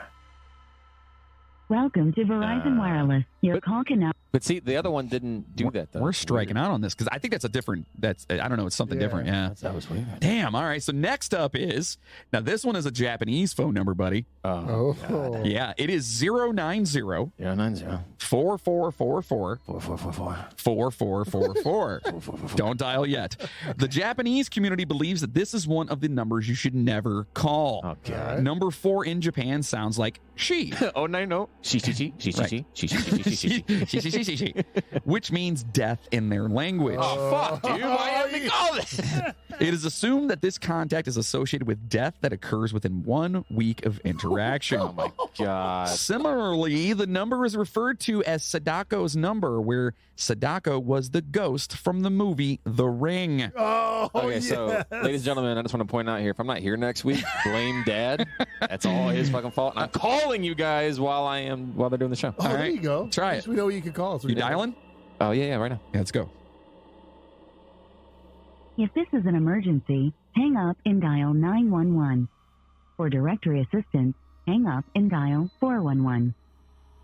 E: Welcome to Verizon Wireless. Your
D: but-
E: call cannot.
D: But see, the other one didn't do that, though.
B: We're striking out on this because I think that's a different. That's I don't know. It's something
C: Yeah.
B: different. Yeah.
D: That was weird.
B: Damn. All right. So next up is now this one is a Japanese phone number, buddy.
C: Oh.
D: God.
B: Yeah. It is 090
D: 090
B: 4444
D: 4444
B: 4444. Don't dial yet. The Japanese community believes that this is one of the numbers you should never call.
D: Oh, God.
B: Number 4 in Japan sounds like she.
D: Oh, no. She.
B: Which means death in their language.
D: Oh, fuck, dude. Why have to call this?
B: It is assumed that this contact is associated with death that occurs within 1 week of interaction.
D: Oh, my God.
B: Similarly, the number is referred to as Sadako's number, where Sadako was the ghost from the movie The Ring.
C: Oh.
D: Okay,
C: yes.
D: so, ladies and gentlemen, I just want to point out here, if I'm not here next week, blame Dad. That's all his fucking fault. And I'm calling you guys while they're doing the show.
C: Oh,
B: All
C: there
B: right.
C: you go.
B: Try
C: At least
B: it.
C: We know you can call us.
B: You dialing?
D: Oh, yeah, right now.
B: Yeah, let's go.
E: If this is an emergency, hang up and dial 911. For directory assistance, hang up and dial 411.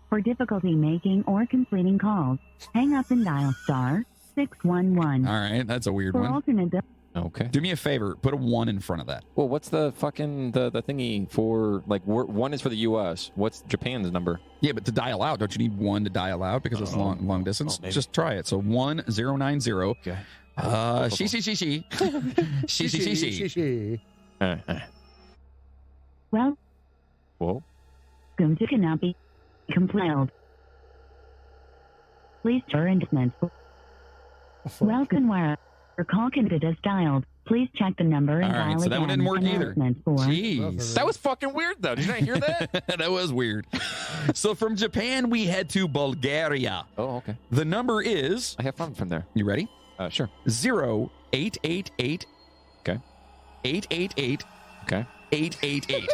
E: For difficulty making or completing calls, hang up and dial star 611.
B: All right, that's a weird
E: For
B: one.
E: alternate
D: Okay.
B: Do me a favor, put a 1 in front of that.
D: Well, what's the fucking the thingy for, like, one is for the U.S. What's Japan's number?
B: Yeah, but to dial out, don't you need 1 to dial out because it's long distance?
D: maybe.
B: Just try it. So 1090.
D: Okay.
B: She. She.
D: All right.
E: Well,
D: Whoa.
E: welcome to cannot be compiled. Please turn to Welcome wire. Your call candidate is dialed. Please check the number and
B: All right,
E: dial
B: so that
E: again.
B: one didn't work either.
E: Announcement for
B: Jeez.
D: That was fucking weird, though. Did you not hear that?
B: That was weird. So from Japan, we head to Bulgaria.
D: Oh, okay.
B: The number is,
D: I have fun from there.
B: you ready?
D: Sure.
B: 0888.
D: Okay.
B: 888.
D: Okay.
B: 888.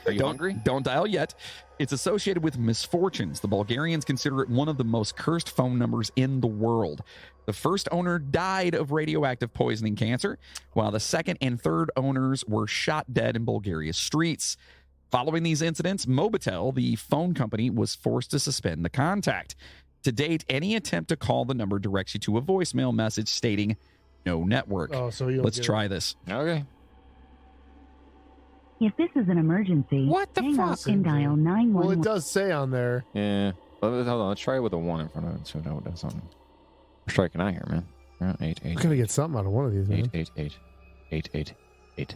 D: Are you hungry?
B: Don't dial yet. It's associated with misfortunes. The Bulgarians consider it one of the most cursed phone numbers in the world. The first owner died of radioactive poisoning cancer, while the second and third owners were shot dead in Bulgaria's streets. Following these incidents, Mobitel, the phone company, was forced to suspend the contact. To date, any attempt to call the number directs you to a voicemail message stating no network.
C: Oh, so you'll
B: Let's
C: get
B: try this.
D: Okay.
E: If this is an emergency,
B: What the
E: hang
B: fuck?
E: up and dial 911.
C: Well, it does say on there.
D: Yeah. Hold on. Let's try it with a 1 in front of it. So that does something. We're striking out here, man. 8, 8,
C: I'm gonna get something out of one of these, man.
D: 8, 8, 8, 8, 8, 8.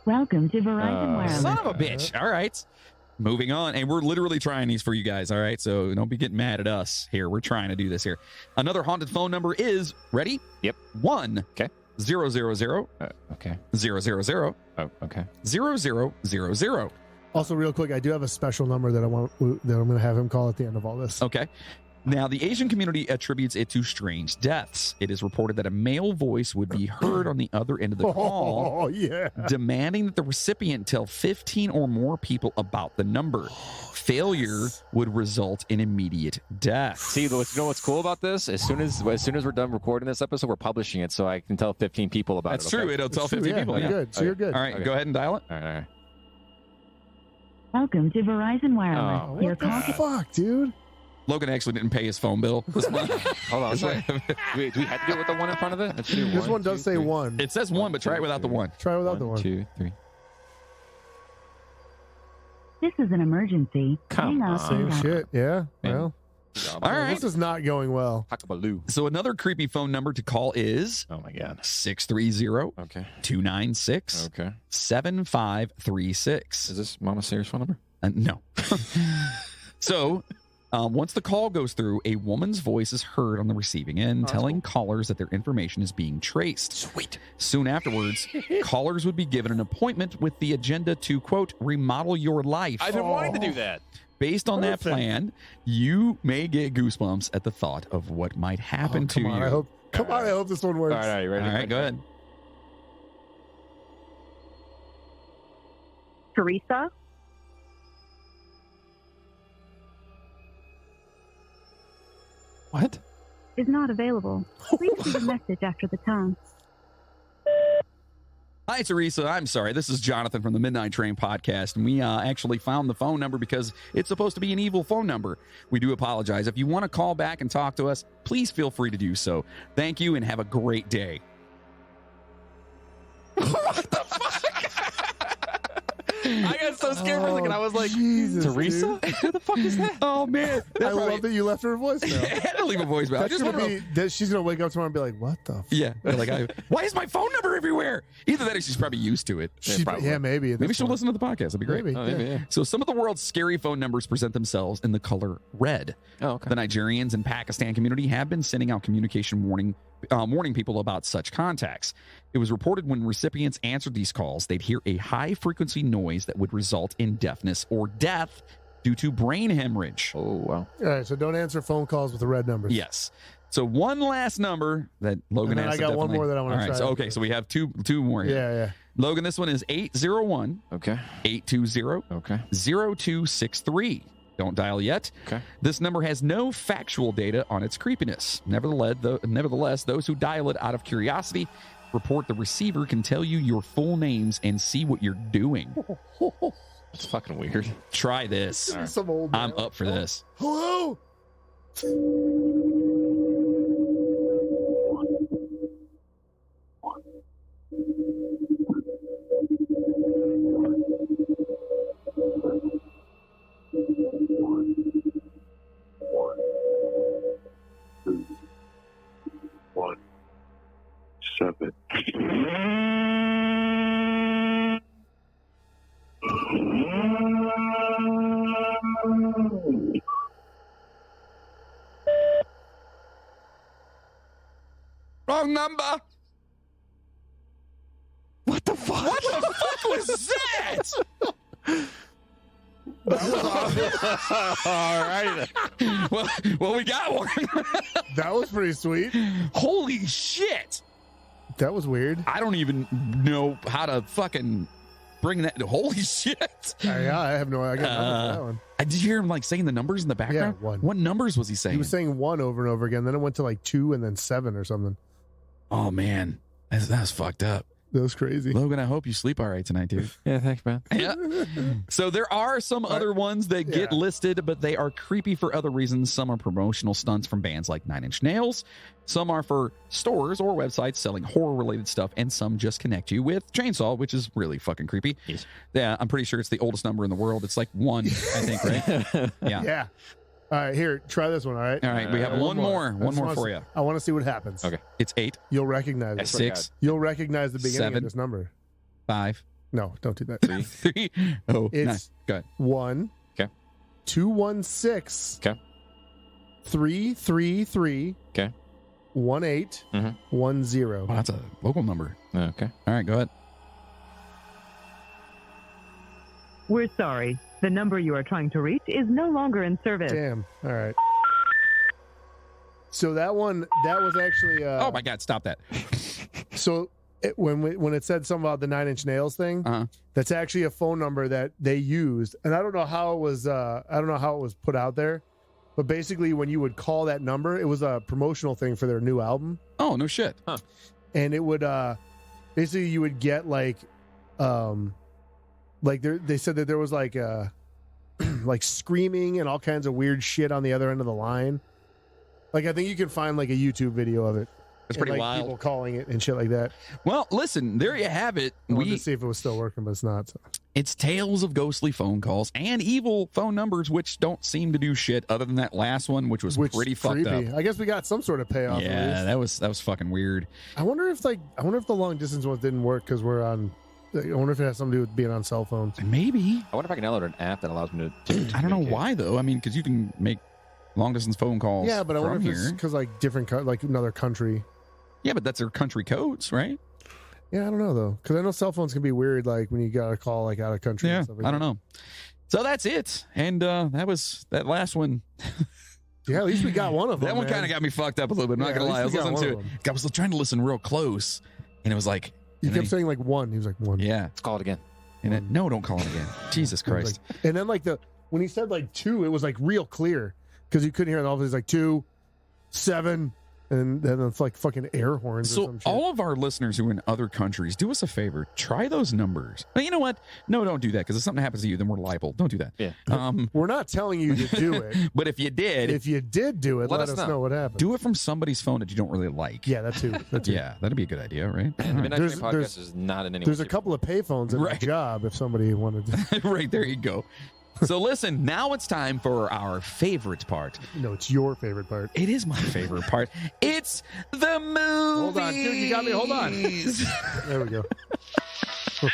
E: Welcome to Verizon Wireless.
B: Son of a bitch. All right. Moving on. And we're literally trying these for you guys. All right. So don't be getting mad at us here. We're trying to do this here. Another haunted phone number is ready?
D: Yep.
B: 1
D: Okay.
B: 000
D: Okay.
B: 000
D: Oh, okay.
B: 0000.
C: Also, real quick, I do have a special number that I'm gonna have him call at the end of all this.
B: Okay. Now, the Asian community attributes it to strange deaths. It is reported that a male voice would be heard on the other end of the call,
C: Oh yeah.
B: demanding that the recipient tell 15 or more people about the number. Failure would result in immediate death.
D: See, you know what's cool about this? As soon as we're done recording this episode, we're publishing it, so I can tell 15 people about
B: That's
D: it.
B: true.
D: Okay?
B: It'll tell
C: True,
B: 15
C: yeah,
B: people.
C: you're
B: Yeah.
C: good. So you're good.
B: All right,
D: Okay.
B: go ahead and dial it.
D: All right.
E: Welcome to Verizon Wireless.
D: Oh,
E: Your
C: What the
E: call.
C: fuck, dude?
B: Logan actually didn't pay his phone bill this month.
D: Hold on. Do we have to do it with the 1 in front of it? Let's do
C: This one does say 1.
B: It says 1, but try it without the 1.
C: Try without the 1.
D: 2, 3.
E: This is an emergency.
D: Come
E: hang up
D: on.
C: Same
E: and dial.
C: shit. Yeah.
D: Man.
C: Well,
B: All right.
C: this is not going well.
D: Hullabaloo.
B: So another creepy phone number to call is
D: Oh my god.
B: 630
D: Okay.
B: 296
D: Okay.
B: 7536.
D: Is this Mama Sayers' phone number?
B: No. So, once the call goes through, a woman's voice is heard on the receiving end, telling callers that their information is being traced. Sweet. Soon afterwards, callers would be given an appointment with the agenda to, quote, remodel your life.
D: I've been wanting to do that.
B: Based on that
C: Perfect.
B: plan, you may get goosebumps at the thought of what might happen to
C: Come on,
B: you.
C: I hope this one works.
D: All right, ready?
B: All right, go ahead.
G: Teresa?
D: What?
G: Is not available. Please leave a message after the tone.
B: Hi, Teresa. I'm sorry. This is Jonathan from the Midnight Train podcast, and we actually found the phone number because it's supposed to be an evil phone number. We do apologize. If you want to call back and talk to us, please feel free to do so. Thank you, and have a great day.
D: What the fuck? I got so scared for a second. I was like,
C: Jesus,
D: Teresa?
C: dude.
D: Who the fuck is that?
B: Oh, man.
C: I love that you left her a voicemail.
B: I had to leave a voicemail. I
C: That's
B: just
C: gonna
B: want to know.
C: be. She's gonna wake up tomorrow and be like, "What the?"
B: Yeah. Why is my phone number everywhere? Either that or she's probably used to it.
D: probably.
C: Yeah, maybe. at
B: Maybe
C: this
B: she'll
C: point.
B: listen to the podcast. That'd be great.
C: Maybe.
D: Oh,
C: yeah.
D: yeah.
B: So some of the world's scary phone numbers present themselves in the color red.
D: Oh, okay.
B: The Nigerians and Pakistan community have been sending out communication warning people about such contacts. It was reported when recipients answered these calls, they'd hear a high-frequency noise that would result in deafness or death due to brain hemorrhage.
D: Oh, wow.
C: All right, so don't answer phone calls with the red numbers.
B: Yes. So one last number that Logan
C: And then
B: has
C: I
B: to
C: got one
B: definitely-
C: more that I wanna
B: All right,
C: try
B: so,
C: out
B: okay,
C: first.
B: so we have two more here.
C: Yeah.
B: Logan, this one is 801
D: Okay.
B: 820
D: Okay.
B: 0263. Don't dial yet.
D: Okay.
B: This number has no factual data on its creepiness. Nevertheless, those who dial it out of curiosity report the receiver can tell you your full names and see what you're doing.
D: That's fucking weird.
B: Try this.
C: Some old.
B: I'm
C: man.
B: up for this.
C: Hello.
B: Wrong number.
D: What the fuck?
B: What the fuck was that?
D: All right.
B: well, we got one.
C: That was pretty sweet.
B: Holy shit.
C: That was weird.
B: I don't even know how to fucking bring that. Holy shit.
C: Yeah, I have no. I got nothing for that one.
B: Did you hear him like saying the numbers in the background?
C: Yeah, one.
B: What numbers was he saying?
C: He was saying 1 over and over again. Then it went to like 2 and then 7 or something.
B: Oh man, that's fucked up.
C: That was crazy.
B: Logan, I hope you sleep all right tonight, dude.
D: Yeah, thanks, man.
B: Yeah. So there are some other ones that get listed, but they are creepy for other reasons. Some are promotional stunts from bands like Nine Inch Nails. Some are for stores or websites selling horror-related stuff, and some just connect you with Chainsaw, which is really fucking creepy.
D: Yes.
B: Yeah, I'm pretty sure it's the oldest number in the world. It's like 1, I think, right? Yeah.
C: Yeah. All right, here, try this one, all right?
B: All right, we have one more for you.
C: I want to see what happens.
D: Okay.
B: It's 8,
C: You'll recognize it.
B: 6,
C: You'll recognize the beginning
B: 7.
C: of this number.
B: 5,
C: No, don't do that.
B: 3. Oh,
C: It's
B: 9. Go ahead.
C: 1.
D: Okay.
C: 216.
D: Okay.
C: 333.
D: Okay.
C: 1810.
B: Wow, that's a local number.
D: Okay.
B: All right, go ahead.
H: We're sorry. The number you are trying to reach is no longer in service.
C: Damn. All right. So that one, that was actually.
B: Oh my God! Stop that.
C: So when it said something about the 9 Inch Nails thing, that's actually a phone number that they used, and I don't know how it was. I don't know how it was put out there, but basically, when you would call that number, it was a promotional thing for their new album.
B: Oh no shit.
D: Huh.
C: And it would basically you would get like they said that there was like like screaming and all kinds of weird shit on the other end of the line. Like I think you can find like a YouTube video of it.
B: It's pretty
C: and, like,
B: wild.
C: People calling it and shit like that.
B: Well, listen, there you have it.
C: I wanted to see if it was still working, but it's not. So.
B: It's tales of ghostly phone calls and evil phone numbers, which don't seem to do shit other than that last one, which was pretty fucked up.
C: I guess we got some sort of payoff.
B: Yeah, that was fucking weird.
C: I wonder if the long distance ones didn't work because we're on. I wonder if it has something to do with being on cell phones.
B: Maybe.
D: I wonder if I can download an app that allows me to
B: I don't know why though. I mean, because you can make long distance phone calls.
C: Yeah, but I wonder
B: from
C: if it's
B: here.
C: because like different, like another country.
B: Yeah, but that's their country codes, right?
C: Yeah, I don't know though, because I know cell phones can be weird, like when you got to call like out of country.
B: Yeah,
C: and stuff like
B: I don't know. So that's it, and that was that last one.
C: Yeah, at least we got one of them.
B: That one kind of got me fucked up a little bit. I'm not
C: Yeah,
B: gonna
C: at
B: lie. I was
C: least we
B: listening
C: got
B: to
C: one
B: it. I was trying to listen real close, and it was like
C: You
B: and
C: kept
B: then
C: saying like one. He was like one.
B: yeah,
D: Let's call it again.
B: and then no, don't call it again. Jesus
C: He was
B: Christ.
C: like- and then like when he said like 2, it was like real clear because you couldn't hear it. All of it's like 2, 7, and then it's like fucking air horns or
B: So
C: some shit.
B: all of our listeners who are in other countries, do us a favor. Try those numbers. But you know what? No, don't do that because if something happens to you, then we're liable. Don't do that.
D: Yeah.
C: We're not telling you to do it.
B: But if you did,
C: If you did do it,
D: Let
C: let
D: us
C: us
D: know.
C: know what happened.
B: do it from somebody's phone that you don't really like.
C: Yeah, that too. That too.
B: Yeah, that'd be a good idea, right?
D: The Midnight
C: There's-
D: Train
C: there's-
D: podcast is not in any
C: There's
D: way
C: a couple of payphones at
B: Right.
C: my job if somebody wanted to.
B: Right, there you go. So listen, now it's time for our favorite part.
C: No, it's your favorite part.
B: It is my favorite part. It's the movie.
C: Hold on, dude, you got me. Hold on. There we go.
B: I'm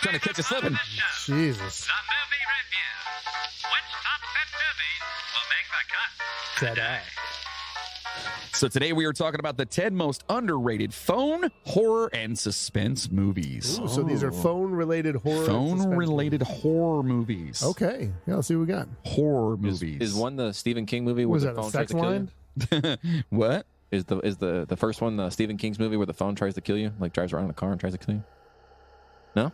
B: trying to catch you slipping.
C: Jesus.
I: The movie review. Which top 10 movies will make the cut
C: Today.
B: So today we are talking about the 10 most underrated phone, horror, and suspense movies.
C: Ooh, so these are phone-related horror. and suspense
B: Phone-related horror movies.
C: movies. Okay. Yeah, let's see what we got.
B: Horror
D: Is,
B: movies.
D: is one the Stephen King movie where
C: Was
D: the
C: that a
D: phone tries
C: sex
D: to kill
C: line?
D: you?
B: What?
D: Is the first one the Stephen King's movie where the phone tries to kill you, like drives around in a car and tries to kill you? No.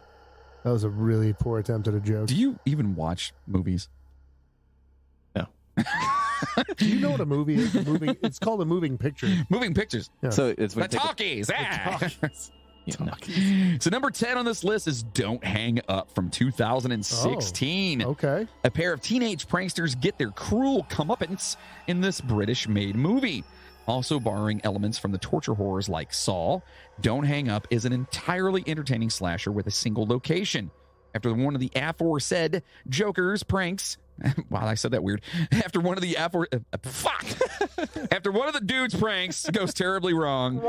C: That was a really poor attempt at a joke.
B: Do you even watch movies?
D: No.
C: Do you know what a movie is? It's called a moving picture.
B: Moving pictures.
C: Yeah.
D: So it's
B: The
D: when you take
B: talkies. ah.
D: Yeah, no.
B: So number 10 on this list is Don't Hang Up from 2016.
C: Okay.
B: A pair of teenage pranksters get their cruel comeuppance in this British-made movie. Also borrowing elements from the torture horrors like Saw, Don't Hang Up is an entirely entertaining slasher with a single location. After one of the aforesaid Joker's pranks... Wow, I said that weird. After one of the After one of the dude's pranks goes terribly wrong,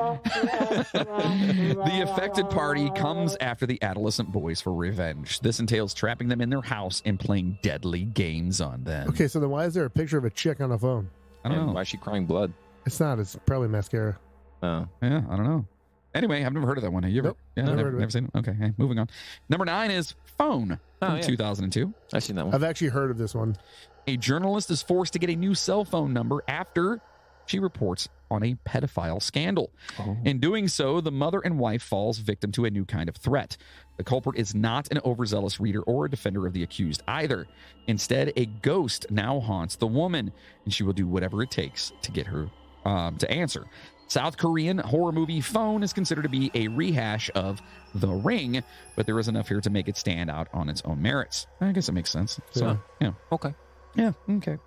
B: the affected party comes after the adolescent boys for revenge. This entails trapping them in their house and playing deadly games on them.
C: Okay, so then why is there a picture of a chick on a phone?
B: I don't
D: And
B: know.
D: why is she crying blood?
C: It's not. It's probably mascara.
D: Oh.
B: Yeah, I don't know. Anyway, I've never heard of that one. Have you ever?
C: Nope,
B: Yeah,
C: never
B: never,
C: heard of it.
B: never seen it. Okay, hey, moving on. Number 9 is Phone from
D: Oh, yeah.
B: 2002.
D: I've seen that one.
C: I've actually heard of this one.
B: A journalist is forced to get a new cell phone number after she reports on a pedophile scandal.
C: Oh.
B: In doing so, the mother and wife falls victim to a new kind of threat. The culprit is not an overzealous reader or a defender of the accused either. Instead, a ghost now haunts the woman, and she will do whatever it takes to get her to answer. South Korean horror movie Phone is considered to be a rehash of The Ring, but there is enough here to make it stand out on its own merits. I guess it makes sense. So, yeah.
D: Okay.
B: Yeah, okay.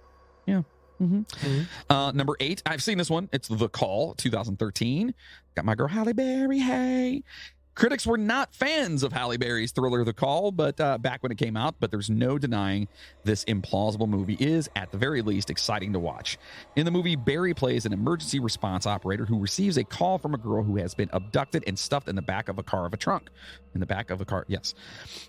B: Yeah. Number 8, I've seen this one. It's The Call, 2013. Got my girl Halle Berry. Hey. Critics were not fans of Halle Berry's thriller The Call, but back when it came out, but there's no denying this implausible movie is, at the very least, exciting to watch. In the movie, Berry plays an emergency response operator who receives a call from a girl who has been abducted and stuffed in the back of a car of a trunk. In the back of a car, yes.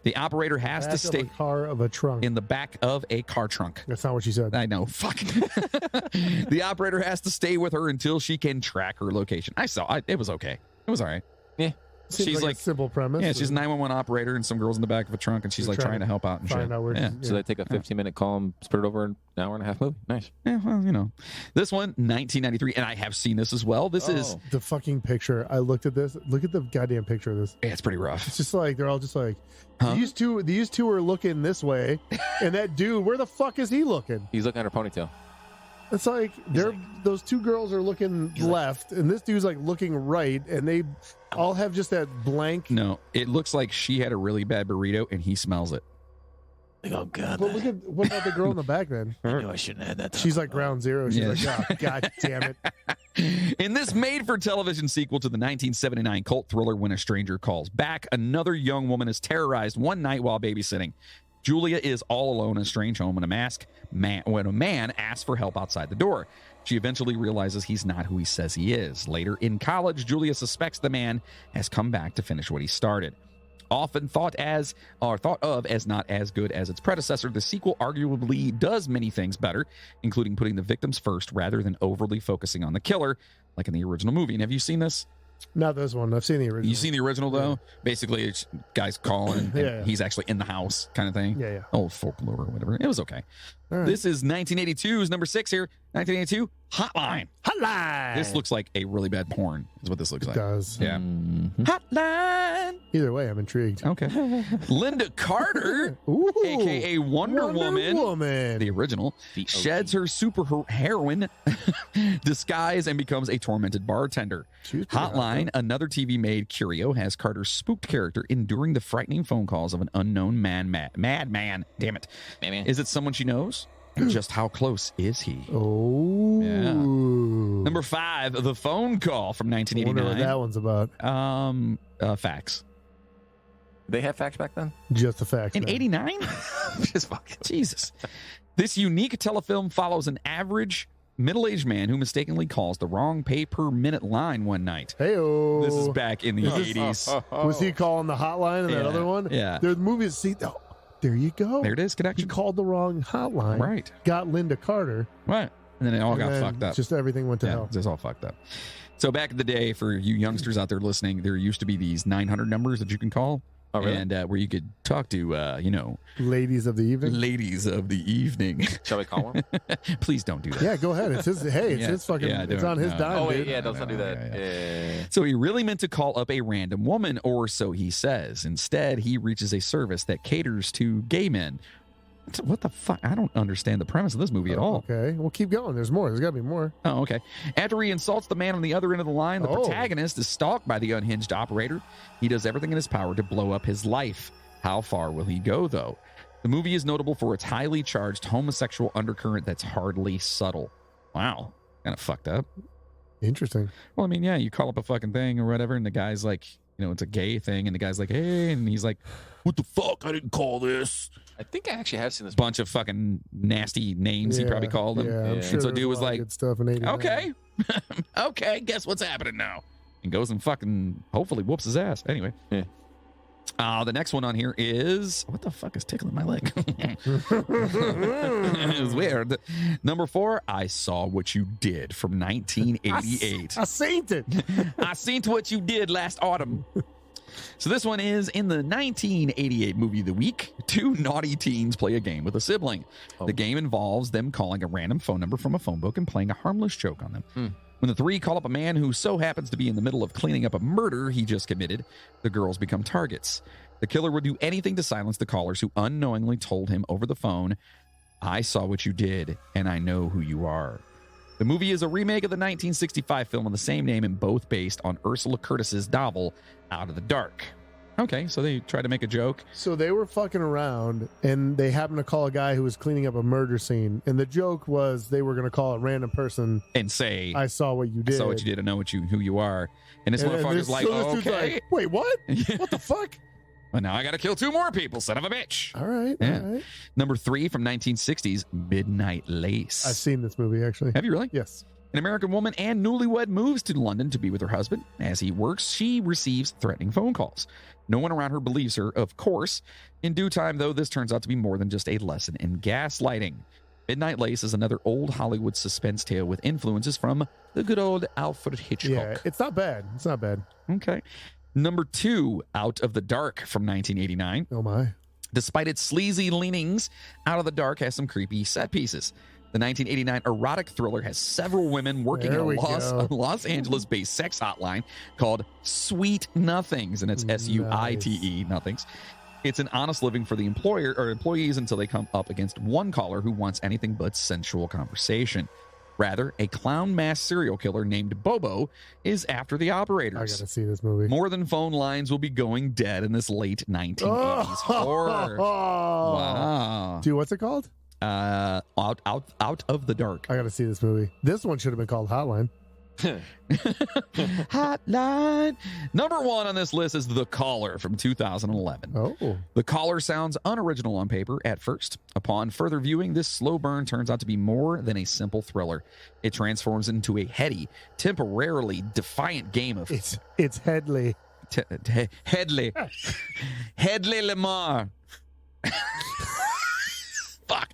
B: The operator has to stay...
C: car of a trunk.
B: In the back of a car trunk.
C: That's not what she said.
B: I know. Fuck. The operator has to stay with her until she can track her location. I saw it. It was okay. It was all right.
D: Yeah.
C: Seems
B: She's
C: like a simple premise.
B: Yeah, she's a 911 operator and some girls in the back of a trunk, and she's like trying to help out and
C: find
B: shit.
C: out where
B: Yeah.
C: she's-
D: So they take a 15-minute call and split it over an hour and a half movie. Nice.
B: Yeah, well, you know. This one, 1993, and I have seen this as well. This is...
C: the fucking picture. I looked at this. Look at the goddamn picture of this.
B: Yeah, it's pretty rough.
C: It's just like they're all just like
B: Huh?
C: these two are looking this way, and that dude, where the fuck is he looking?
D: He's looking at her ponytail.
C: It's like those two girls are looking left, and this dude's like looking right, and they all have just that blank.
B: No, it looks like she had a really bad burrito, and he smells it.
D: Like, oh, God.
C: But look at what about the girl in the back then?
D: I knew I shouldn't have had that.
C: She's like ground zero. She's
B: Yeah.
C: like, oh, God damn it.
B: In this made-for-television sequel to the 1979 cult thriller When a Stranger Calls Back, another young woman is terrorized one night while babysitting. Julia is all alone in a strange home when a man asks for help outside the door. She eventually realizes he's not who he says he is. Later in college, Julia suspects the man has come back to finish what he started. Often thought of as not as good as its predecessor, the sequel arguably does many things better, including putting the victims first rather than overly focusing on the killer, like in the original movie. And have you seen this?
C: Not this one. I've seen the original.
B: You've seen the original, though?
C: Yeah.
B: Basically, it's guys calling, and
C: Yeah.
B: he's actually in the house kind of thing.
C: Yeah.
B: Old folklore or whatever. It was okay.
C: All right.
B: This is 1982's number 6 here. 1982, Hotline.
C: Hotline.
B: This looks like a really bad porn, is what this looks
C: It
B: like.
C: does.
B: Yeah. Hotline.
C: Either way, I'm intrigued.
B: Okay. Linda Carter,
C: Ooh,
B: a.k.a. Wonder Woman, the original, sheds her super heroine disguise and becomes a tormented bartender. Hotline, another TV-made curio, has Carter's spooked character enduring the frightening phone calls of an unknown madman. Damn it. Is it someone she knows? And just how close is he?
C: Oh.
B: Yeah. Number 5, The Phone Call from
C: I
B: 1989.
C: wonder what that one's about.
B: Facts.
D: They had facts back then?
C: Just the facts.
B: In
C: man.
B: 89?
D: Just fucking.
B: Jesus. This unique telefilm follows an average middle-aged man who mistakenly calls the wrong pay-per-minute line one night.
C: Hey-o.
B: This is back in the
C: Is this-
B: 80s.
C: Was he calling the hotline in that
B: Yeah,
C: other one?
B: yeah.
C: The movie. See, oh, there you go.
B: There it is,
C: He
B: connection.
C: called the wrong hotline.
B: Right.
C: Got Linda Carter.
B: Right. And then it all
C: and
B: got
C: then
B: fucked up.
C: Just everything went to
B: Yeah,
C: hell.
B: it's all fucked up. So back in the day, for you youngsters out there listening, there used to be these 900 numbers that you can call.
D: Oh, really?
B: And where you could talk to,
C: Ladies of the evening.
B: ladies of the evening.
D: Shall we call him?
B: Please don't do that.
C: Yeah, go ahead. It's his. Hey, it's
B: Yeah,
C: his fucking.
B: yeah,
C: it's
B: do it.
C: on his
B: No,
C: dime.
D: Oh, wait,
C: dude.
D: yeah, don't do that.
B: Yeah,
D: Yeah.
B: So he really meant to call up a random woman, or so he says. Instead, he reaches a service that caters to gay men. What the fuck? I don't understand the premise of this movie at all.
C: Okay, well, keep going. There's more. There's got to be more.
B: Oh, okay. After he insults the man on the other end of the line, the
C: Oh.
B: protagonist is stalked by the unhinged operator. He does everything in his power to blow up his life. How far will he go, though? The movie is notable for its highly charged homosexual undercurrent that's hardly subtle. Wow. Kind of fucked up.
C: Interesting.
B: Well, I mean, yeah, you call up a fucking thing or whatever, and the guy's like, it's a gay thing, and the guy's like, hey, and he's like, what the fuck? I didn't call this.
D: I think I actually have seen this.
B: Bunch of fucking nasty names he probably called him.
C: Yeah, I'm
D: Yeah.
C: sure
B: And so
C: there's
B: dude
C: a
B: was
C: lot of
B: like,
C: good stuff in 89.
B: okay, okay, guess what's happening now? And goes and fucking hopefully whoops his ass. Anyway.
D: Yeah.
B: The next one on here is, what the fuck is tickling my leg? It's weird. Number 4, I Saw What You Did from 1988.
C: I seen it.
B: I seen what you did last autumn. So this one is in the 1988 movie The Week. 2 naughty teens play a game with a sibling. The game involves them calling a random phone number from a phone book and playing a harmless joke on them. When the 3 call up a man who so happens to be in the middle of cleaning up a murder he just committed, the girls become targets. The killer would do anything to silence the callers who unknowingly told him over the phone, I saw what you did, and I know who you are. The movie is a remake of the 1965 film of the same name and both based on Ursula Curtis's novel Out of the Dark. Okay, so they tried to make a joke.
C: So they were fucking around, and they happened to call a guy who was cleaning up a murder scene. And the joke was they were going to call a random person
B: and say,
C: "I saw what you did.
B: I saw what you did. I know who you are." And this motherfucker's like,
C: so this dude's
B: okay.
C: like, wait, what? What the fuck?
B: Well, now I got to kill 2 more people, son of a bitch.
C: All right,
B: Yeah.
C: all right.
B: Number 3 from 1960s, Midnight Lace.
C: I've seen this movie, actually.
B: Have you really?
C: Yes.
B: An American woman and newlywed moves to London to be with her husband. As he works, she receives threatening phone calls. No one around her believes her, of course. In due time, though, this turns out to be more than just a lesson in gaslighting. Midnight Lace is another old Hollywood suspense tale with influences from the good old Alfred Hitchcock.
C: Yeah, it's not bad. It's not bad.
B: Okay. Number 2, Out of the Dark from 1989.
C: Oh, my.
B: Despite its sleazy leanings, Out of the Dark has some creepy set pieces. The 1989 erotic thriller has several women working
C: There
B: in
C: we
B: a
C: go.
B: Los Angeles-based sex hotline called Sweet Nothings, and it's S-U-I-T-E, Nothings. It's an honest living for the employer or employees until they come up against one caller who wants anything but sensual conversation. Rather, a clown masked serial killer named Bobo is after the
C: I
B: operators.
C: got to see this movie.
B: More than phone lines will be going dead in this late 1980s horror. Wow.
C: Dude, what's it called?
B: Out of the Dark.
C: I got to see this movie. This one should have been called Hotline.
B: Hotline. Number 1 on this list is The Caller from 2011.
C: Oh.
B: The Caller sounds unoriginal on paper at first. Upon further viewing, this slow burn turns out to be more than a simple thriller. It transforms into a heady, temporarily defiant game of
C: It's Headley.
B: Headley Lamar. Fuck.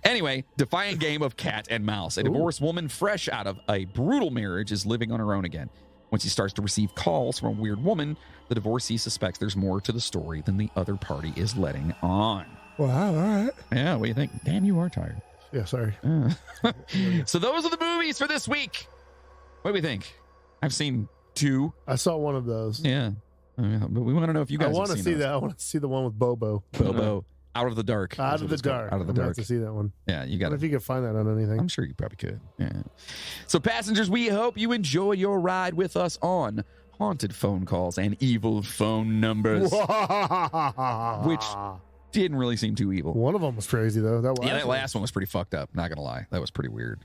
B: Anyway, defiant game of cat and mouse. A divorced woman fresh out of a brutal marriage is living on her own again. When she starts to receive calls from a weird woman, the divorcee suspects there's more to the story than the other party is letting on.
C: Wow, all right.
B: Yeah, what do you think? Damn, you are tired.
C: Yeah, sorry.
B: So those are the movies for this week. What do we think? I've seen 2.
C: I saw one of those.
B: Yeah. But we want to know if you guys
C: I want
B: have
C: to
B: seen
C: see
B: those.
C: that. I want to see the one with Bobo.
B: Bobo. Out of the Dark.
C: Out of the Dark.
B: Out of the
C: I'm gonna
B: Dark.
C: have to see that one.
B: Yeah, you
C: I
B: got
C: wonder
B: it.
C: if you could find that on anything.
B: I'm sure you probably could. Yeah. So, passengers, we hope you enjoy your ride with us on haunted phone calls and evil phone numbers, which didn't really seem too evil.
C: One of them was crazy though. That
B: last one was pretty fucked up. Not gonna lie, that was pretty weird.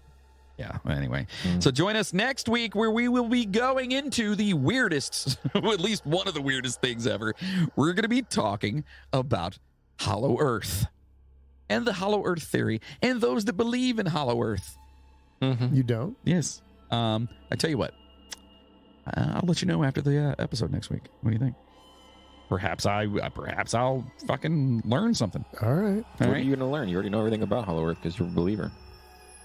B: Yeah. Anyway, so join us next week where we will be going into the weirdest, at least one of the weirdest things ever. We're gonna be talking about Hollow Earth and the Hollow Earth theory and those that believe in Hollow Earth.
C: You don't?
B: Yes. I tell you what, I'll let you know after the episode next week. What do you think? Perhaps I'll fucking learn something.
C: All right.
B: All
D: What are
B: right.
D: you going to learn? You already know everything about Hollow Earth because you're a believer.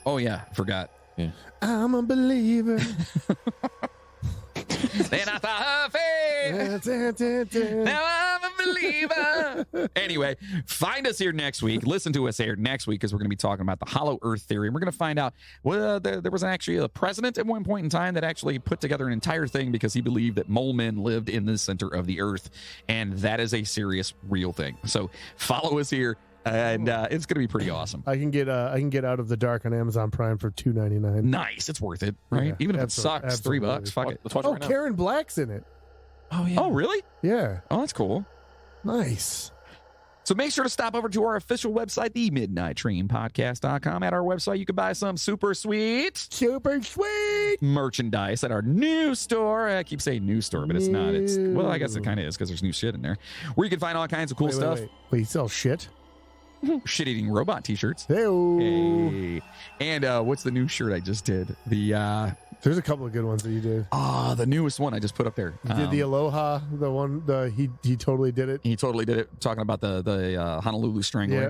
B: Oh yeah, forgot.
D: Yeah.
C: I'm a believer.
B: Then I saw her face. Now I'm a believer. Anyway, find us here next week. Listen to us here next week because we're going to be talking about the Hollow Earth theory. And we're going to find out there was actually a president at one point in time that actually put together an entire thing because he believed that mole men lived in the center of the earth. And that is a serious, real thing. So follow us here. And it's going to be pretty awesome.
C: I can get Out of the Dark on Amazon Prime for $2.99.
B: Nice. It's worth it, right?
C: Yeah,
B: Even if it
C: absolutely,
B: sucks, $3. Fuck it.
D: Let's watch it
C: Oh,
D: right now.
C: Karen Black's in it.
D: Oh, yeah.
B: Oh, really?
C: Yeah.
B: Oh, that's cool.
C: Nice.
B: So make sure to stop over to our official website, themidnighttrainpodcast.com. At our website, you can buy some super sweet merchandise at our new store. I keep saying new store, but it's not. It's well, I guess it kind of is because there's new shit in there. Where you can find all kinds of cool stuff.
C: Wait, you sell shit?
B: Shit-eating robot t-shirts.
C: Hey-o.
B: Hey. And what's the new shirt I just did?
C: There's a couple of good ones that you did.
B: The newest one I just put up there.
C: You did the Aloha, the one, he totally did it.
B: He totally did it. Talking about the Honolulu Strangler.
C: Yeah.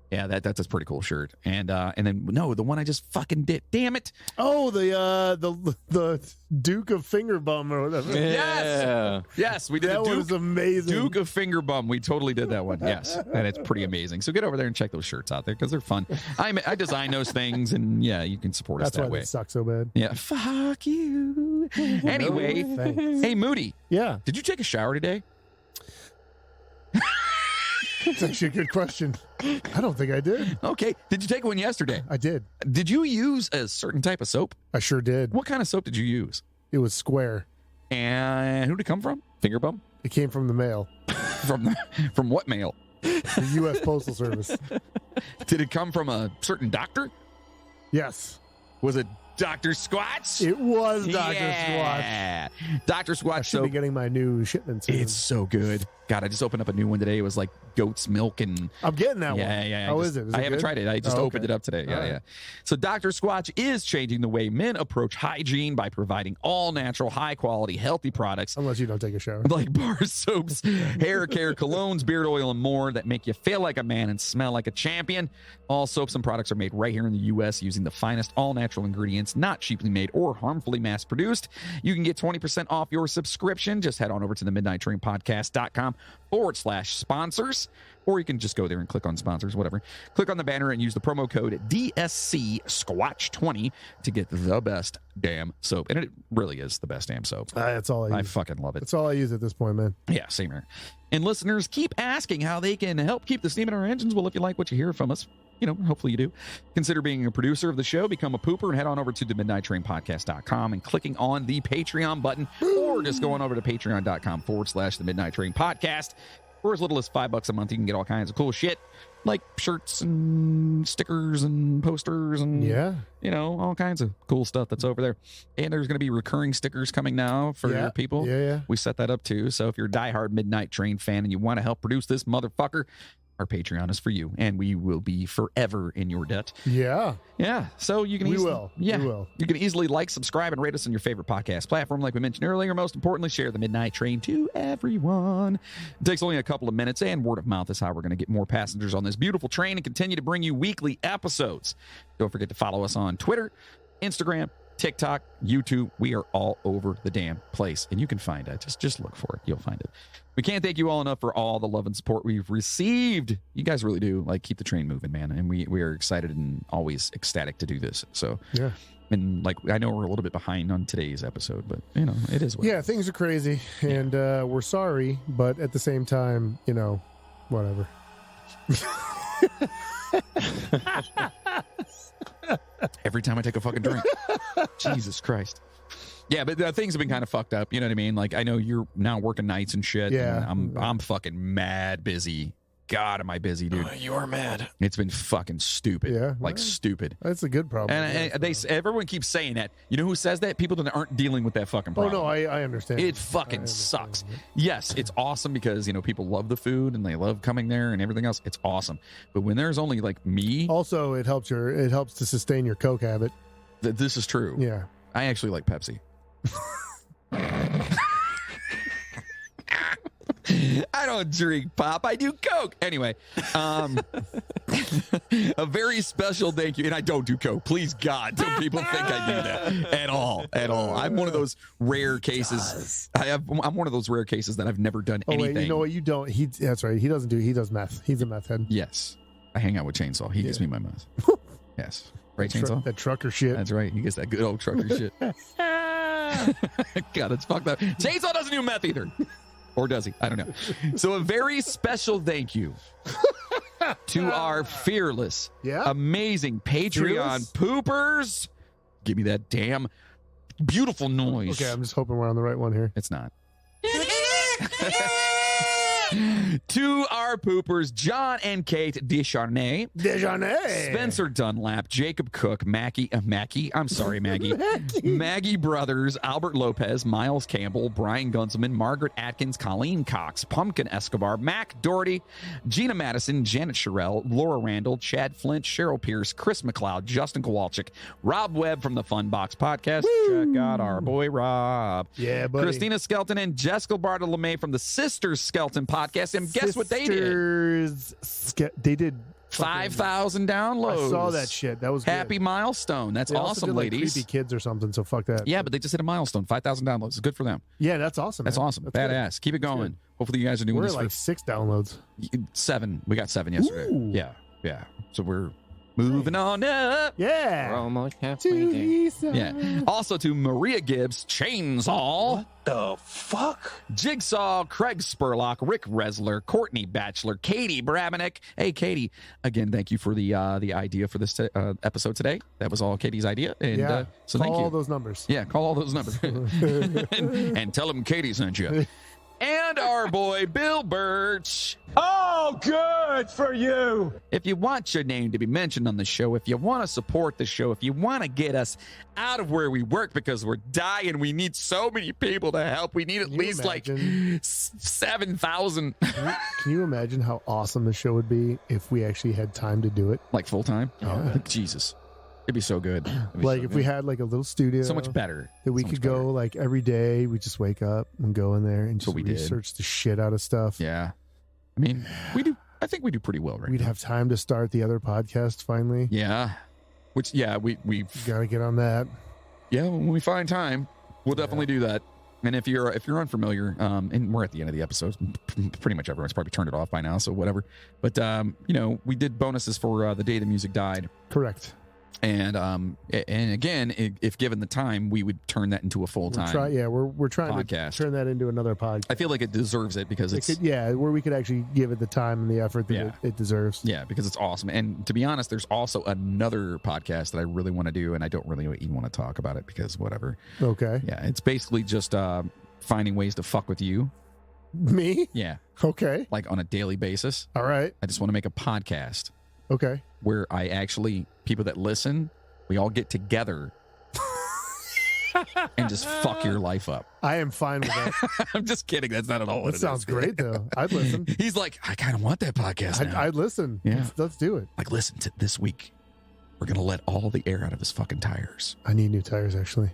B: Yeah, that's a pretty cool shirt. And then no, the one I just fucking did. Damn it.
C: Oh, the Duke of Fingerbum or whatever.
B: Yes. Yes, we did
C: That
B: the
C: one
B: Duke,
C: is amazing.
B: Duke of Fingerbum. We totally did that one. Yes. And it's pretty amazing. So get over there and check those shirts out there because they're fun. I design those things and yeah, you can support us
C: That's
B: that
C: why
B: way.
C: they suck so bad.
B: Yeah. Fuck you. Anyway,
C: No, thanks.
B: hey Moody,
C: Yeah.
B: did you take a shower today?
C: It's actually a good question. I don't think I did.
B: Okay. Did you take one yesterday?
C: I did.
B: Did you use a certain type of soap?
C: I sure did.
B: What kind of soap did you use?
C: It was square.
B: And who did it come from? Finger bum?
C: It came from the mail.
B: From what mail?
C: The U.S. Postal Service.
B: Did it come from a certain doctor?
C: Yes.
B: Was it Dr. Squatch?
C: It was Dr.
B: Yeah. Dr. Squatch
C: I should be
B: soap.
C: getting my new shipment soon.
B: It's so good. God, I just opened up a new one today. It was like goat's milk and
C: I'm getting that one.
B: Yeah.
C: How is it? Is it
B: I haven't
C: good?
B: tried it. I just opened it up today.
C: All right.
B: Yeah. So Dr. Squatch is changing the way men approach hygiene by providing all natural, high quality, healthy products
C: Unless you don't take a shower.
B: like bar soaps, hair care, colognes, beard oil, and more that make you feel like a man and smell like a champion. All soaps and products are made right here in the U.S. using the finest all-natural ingredients, not cheaply made or harmfully mass-produced. You can get 20% off your subscription. Just head on over to the midnighttrainpodcast.com/sponsors, or you can just go there and click on sponsors, whatever. Click on the banner and use the promo code DSC Squatch20 to get the best damn soap. And it really is the best damn soap.
C: That's all I use.
B: I fucking love it.
C: That's all I use at this point, man.
B: Yeah, same here. And listeners keep asking how they can help keep the steam in our engines. Well, if you like what you hear from us, hopefully you do, consider being a producer of the show, become a pooper, and head on over to the midnighttrainpodcast.com and clicking on the Patreon button, or just going over to patreon.com/the Midnight Train Podcast. For as little as $5 a month, you can get all kinds of cool shit like shirts and stickers and posters and all kinds of cool stuff that's over there. And there's going to be recurring stickers coming now for people.
C: Yeah.
B: We set that up too. So if you're a diehard Midnight Train fan and you want to help produce this motherfucker, our Patreon is for you, and we will be forever in your debt.
C: Yeah.
B: So you can
C: We
B: easily,
C: will.
B: Yeah.
C: We will.
B: You can easily like, subscribe, and rate us on your favorite podcast platform, like we mentioned earlier. Most importantly, share the Midnight Train to everyone. It takes only a couple of minutes, and word of mouth is how we're going to get more passengers on this beautiful train and continue to bring you weekly episodes. Don't forget to follow us on Twitter, Instagram, TikTok, YouTube. We are all over the damn place, and you can find it. Just look for it. You'll find it. We can't thank you all enough for all the love and support we've received. You guys really do keep the train moving, man. And we are excited and always ecstatic to do this. So
C: yeah.
B: And I know we're a little bit behind on today's episode, but it is what
C: Yeah, things are crazy, and we're sorry, but at the same time, whatever.
B: Every time I take a fucking drink. Jesus Christ. Yeah, but things have been kind of fucked up. You know what I mean? I know you're now working nights and shit.
C: Yeah.
B: And I'm fucking mad busy. God, am I busy, dude?
D: You are mad.
B: It's been fucking stupid.
C: Yeah.
B: Stupid.
C: That's a good problem.
B: And everyone keeps saying that. You know who says that? People that aren't dealing with that fucking problem.
C: Oh, no, I understand.
B: It fucking sucks. Yes, it's awesome because, people love the food and they love coming there and everything else. It's awesome. But when there's only me.
C: Also, it helps to sustain your Coke habit.
B: This is true.
C: Yeah.
B: I actually like Pepsi. I don't drink pop. I do Coke. Anyway, a very special thank you. And I don't do Coke. Please, God, don't people think I do that at all. I'm one of those rare cases. I'm one of those rare cases that I've never done anything.
C: Wait, you know what? You don't. That's right. He does meth. He's a meth head.
B: Yes. I hang out with Chainsaw. He gives me my meth. Yes. Right, Chainsaw?
C: That trucker shit.
B: That's right. He gets that good old trucker shit. God, it's fucked up. Chainsaw doesn't do meth either. Or does he? I don't know. So a very special thank you to our fearless, amazing Patreon poopers. Give me that damn beautiful noise.
C: Okay, I'm just hoping we're on the right one here.
B: It's not. To our poopers, John and Kate Descharnay, Spencer Dunlap, Jacob Cook, Maggie, Maggie Brothers, Albert Lopez, Miles Campbell, Brian Gunzelman, Margaret Atkins, Colleen Cox, Pumpkin Escobar, Mac Doherty, Gina Madison, Janet Sherrill, Laura Randall, Chad Flint, Cheryl Pierce, Chris McLeod, Justin Kowalczyk, Rob Webb from the Fun Box Podcast. Woo! Check out our boy Rob.
C: Yeah, buddy.
B: Christina Skelton and Jessica Bartolome from the Sisters Skelton Podcast. And guess what they did?
C: They did
B: 5,000 downloads.
C: I saw that shit. That was good.
B: Happy milestone. That's
C: they
B: awesome,
C: did,
B: ladies.
C: Creepy kids or something. So fuck that.
B: Yeah, but they just hit a milestone. 5,000 downloads. It's good for them.
C: Yeah, that's awesome.
B: That's awesome. That's Badass. Good. Keep it going. Hopefully you guys are doing this.
C: We're at 6 downloads.
B: 7. We got 7 yesterday.
C: Ooh.
B: Yeah. So we're Moving on up.
D: We're
C: Yeah.
D: almost
C: To
D: halfway there.
C: the side.
B: Yeah. Also to Maria Gibbs, Chainsaw.
J: The fuck?
B: Jigsaw, Craig Spurlock, Rick Resler, Courtney Batchelor, Katie Brabenik. Hey, Katie, again, thank you for the idea for this episode today. That was all Katie's idea. And
C: Yeah.
B: so
C: Call
B: thank you.
C: all those numbers.
B: Yeah, call all those numbers. and tell them Katie sent you. And our boy, Bill Birch.
J: Oh, good for you.
B: If you want your name to be mentioned on the show, if you want to support the show, if you want to get us out of where we work because we're dying, we need so many people to help. We need at
C: you
B: least
C: imagine?
B: like 7,000.
C: Can you imagine how awesome the show would be if we actually had time to do it?
B: Like full time?
C: Yeah.
B: Like, Jesus. It'd be so good. It'd be
C: Like
B: so
C: if
B: good.
C: we had like a little studio.
B: so much better.
C: That we
B: So
C: could
B: much better.
C: go like every day. We just wake up and go in there and
B: That's
C: just
B: what we did.
C: research the shit out of stuff.
B: Yeah. I mean, we do. I think we do pretty well right
C: We'd
B: now.
C: have time to start the other podcast finally.
B: Yeah. Which, yeah, we've
C: Gotta get on that.
B: yeah, when we find time, we'll definitely do that. And if you're unfamiliar, and we're at the end of the episode, pretty much everyone's probably turned it off by now, so whatever. But we did bonuses for the day the music died,
C: Correct.
B: and again, if given the time, we would turn that into a full time.
C: We're trying
B: podcast.
C: to turn that into another podcast.
B: I feel like it deserves it because it's
C: where we could actually give it the time and the effort that it deserves.
B: yeah, because it's awesome. And to be honest, there's also another podcast that I really want to do, and I don't really even want to talk about it because whatever.
C: Okay.
B: Yeah, it's basically just finding ways to fuck with you.
C: Me?
B: Yeah,
C: Okay.
B: like on a daily basis.
C: All right.
B: I just want to make a podcast
C: Okay.
B: where I actually, people that listen, we all get together and just fuck your life up.
C: I am fine with that.
B: I'm just kidding. That's not at all what
C: That
B: it
C: sounds
B: is.
C: great though. I'd listen.
B: He's like, I kind of want that podcast now.
C: I'd listen.
B: Yeah.
C: Let's do it.
B: Like, listen to this week. We're going to let all the air out of his fucking tires.
C: I need new tires actually.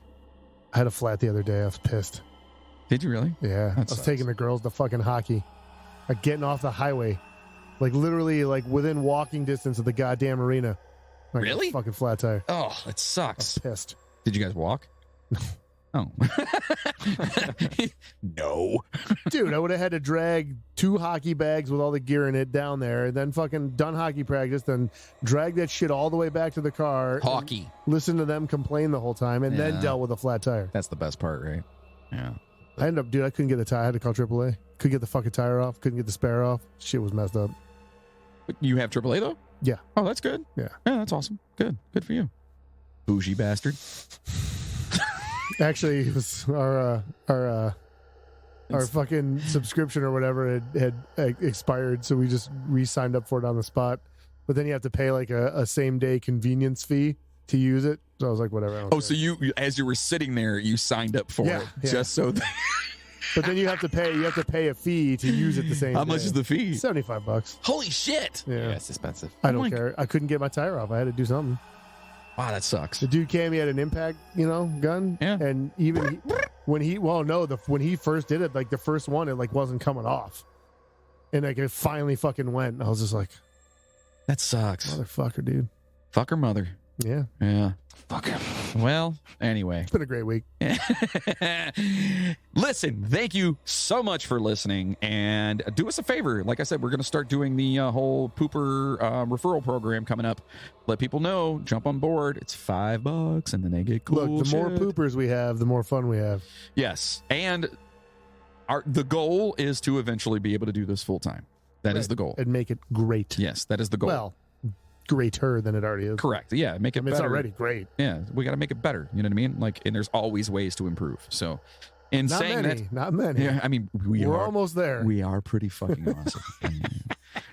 C: I had a flat the other day. I was pissed.
B: Did you really?
C: Yeah.
B: That
C: I was
B: sucks.
C: taking the girls to fucking hockey. Like getting off the highway. Like literally like within walking distance of the goddamn arena. Like,
B: Really?
C: Fucking flat tire.
B: Oh, it
C: I was
B: sucks.
C: pissed.
B: Did you guys walk? Oh. No.
C: Dude, I would have had to drag 2 hockey bags with all the gear in it down there, and then fucking done hockey practice, then drag that shit all the way back to the car. and
B: Hockey.
C: listen to them complain the whole time, and then
B: Yeah.
C: dealt with a flat tire.
B: That's the best part, right? Yeah.
C: I ended up, dude, I couldn't get the tire. I had to call AAA. Couldn't get the fucking tire off. Couldn't get the spare off. Shit was messed up.
B: You have AAA though?
C: Yeah.
B: Oh, that's good.
C: Yeah.
B: Yeah, that's awesome. Good. Good for you. Bougie bastard.
C: Actually, it was our fucking subscription or whatever had expired, so we just re-signed up for it on the spot. But then you have to pay like a same-day convenience fee to use it. So I was like, whatever. I don't
B: Oh,
C: care.
B: so you, as you were sitting there, you signed up for
C: Yeah,
B: it
C: yeah.
B: just so that.
C: But then you have to pay a fee to use it the same
B: How
C: day.
B: much is the fee?
C: $75.
B: Holy shit.
C: Yeah.
D: Yeah, it's expensive.
C: I
B: Oh
C: don't
B: my
C: care. I couldn't get my tire off. I had to do something.
B: Wow, that sucks.
C: The dude came, he had an impact, gun.
B: Yeah.
C: And even when he first did it, like the first one, it like wasn't coming off. And like it finally fucking went. I was just like,
B: That sucks.
C: motherfucker, dude.
B: Fuck her mother.
C: Yeah.
B: Yeah.
D: Fuck him.
B: Well, anyway.
C: It's been a great week.
B: Listen, thank you so much for listening, and do us a favor. Like I said, we're going to start doing the whole Pooper referral program coming up. Let people know, jump on board. It's $5, and then they get cool.
C: Look, the more
B: shit.
C: poopers we have, the more fun we have.
B: Yes, and the goal is to eventually be able to do this full time. That is
C: Right.
B: the goal.
C: And make it great.
B: Yes, that is the goal.
C: Well, greater than it already is.
B: Correct. Yeah, make it
C: I mean,
B: better.
C: it's already great.
B: Yeah, we got to make it better. You know what I mean? Like, and there's always ways to improve. So, in
C: Not
B: saying
C: many.
B: that,
C: Not many.
B: yeah, I mean,
C: We're almost there.
B: We are pretty fucking awesome. I mean,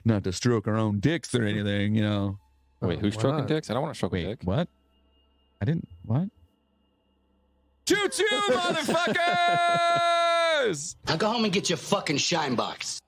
B: not to stroke our own dicks or anything, you know.
D: Wait, who's
C: Why
D: stroking
C: not?
D: dicks? I don't want to stroke a
B: Wait,
D: dick.
B: what? I didn't. What? Choo-choo, motherfuckers!
K: Now go home and get your fucking shine box.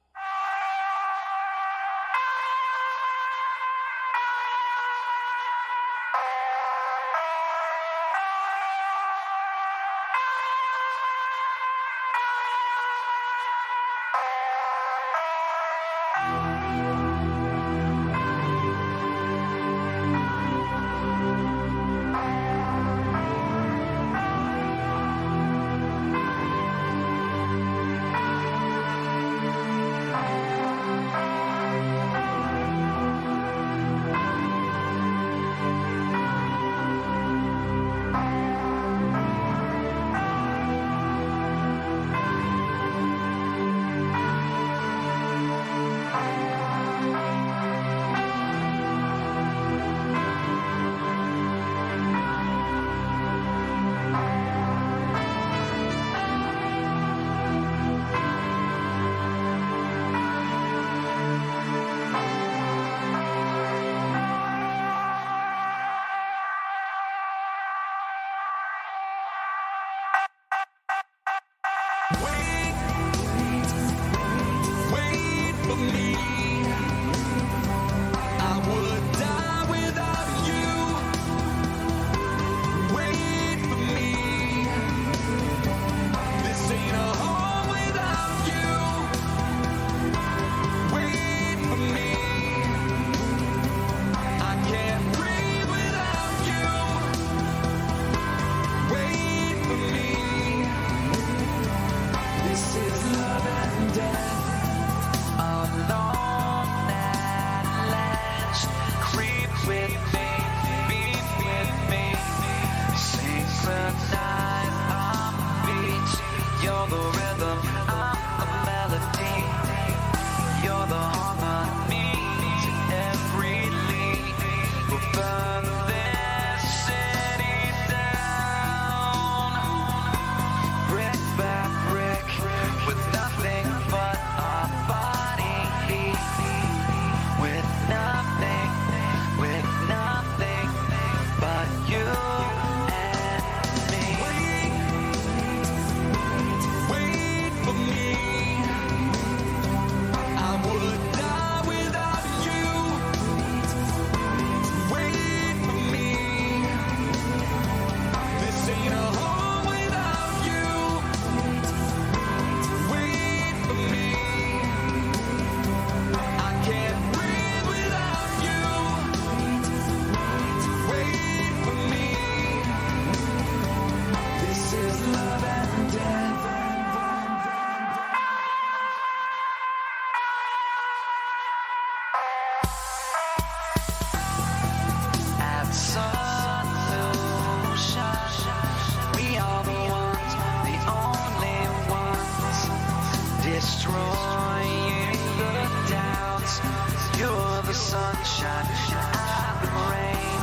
L: sunshine, I'm the rain.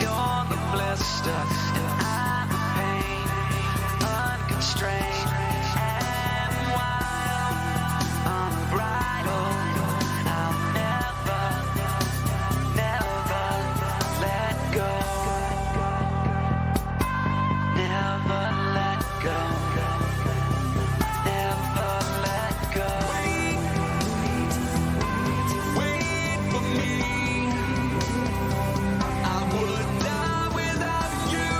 L: You're the blister, I'm the pain. Unconstrained and wild, unbridled. I'll never, never let go. Never let go. Never let go. Wait for me. I would die without you.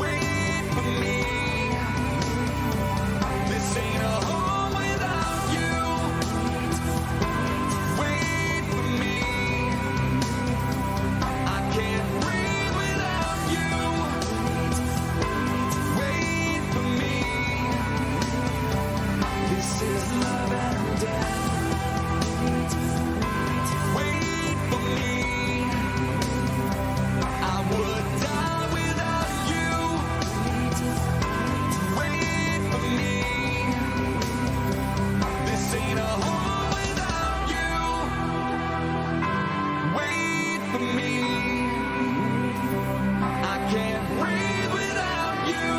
L: Wait for me. This ain't a home without you. Wait for me. I can't breathe without you. Wait for me. This is love and death. Wait for me. I would die without you. Wait for me. This ain't a home without you. Wait for me. I can't breathe without you.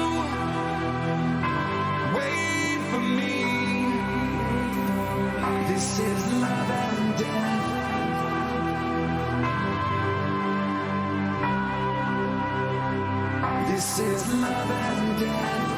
L: Wait for me. This is love and death. This is love and death.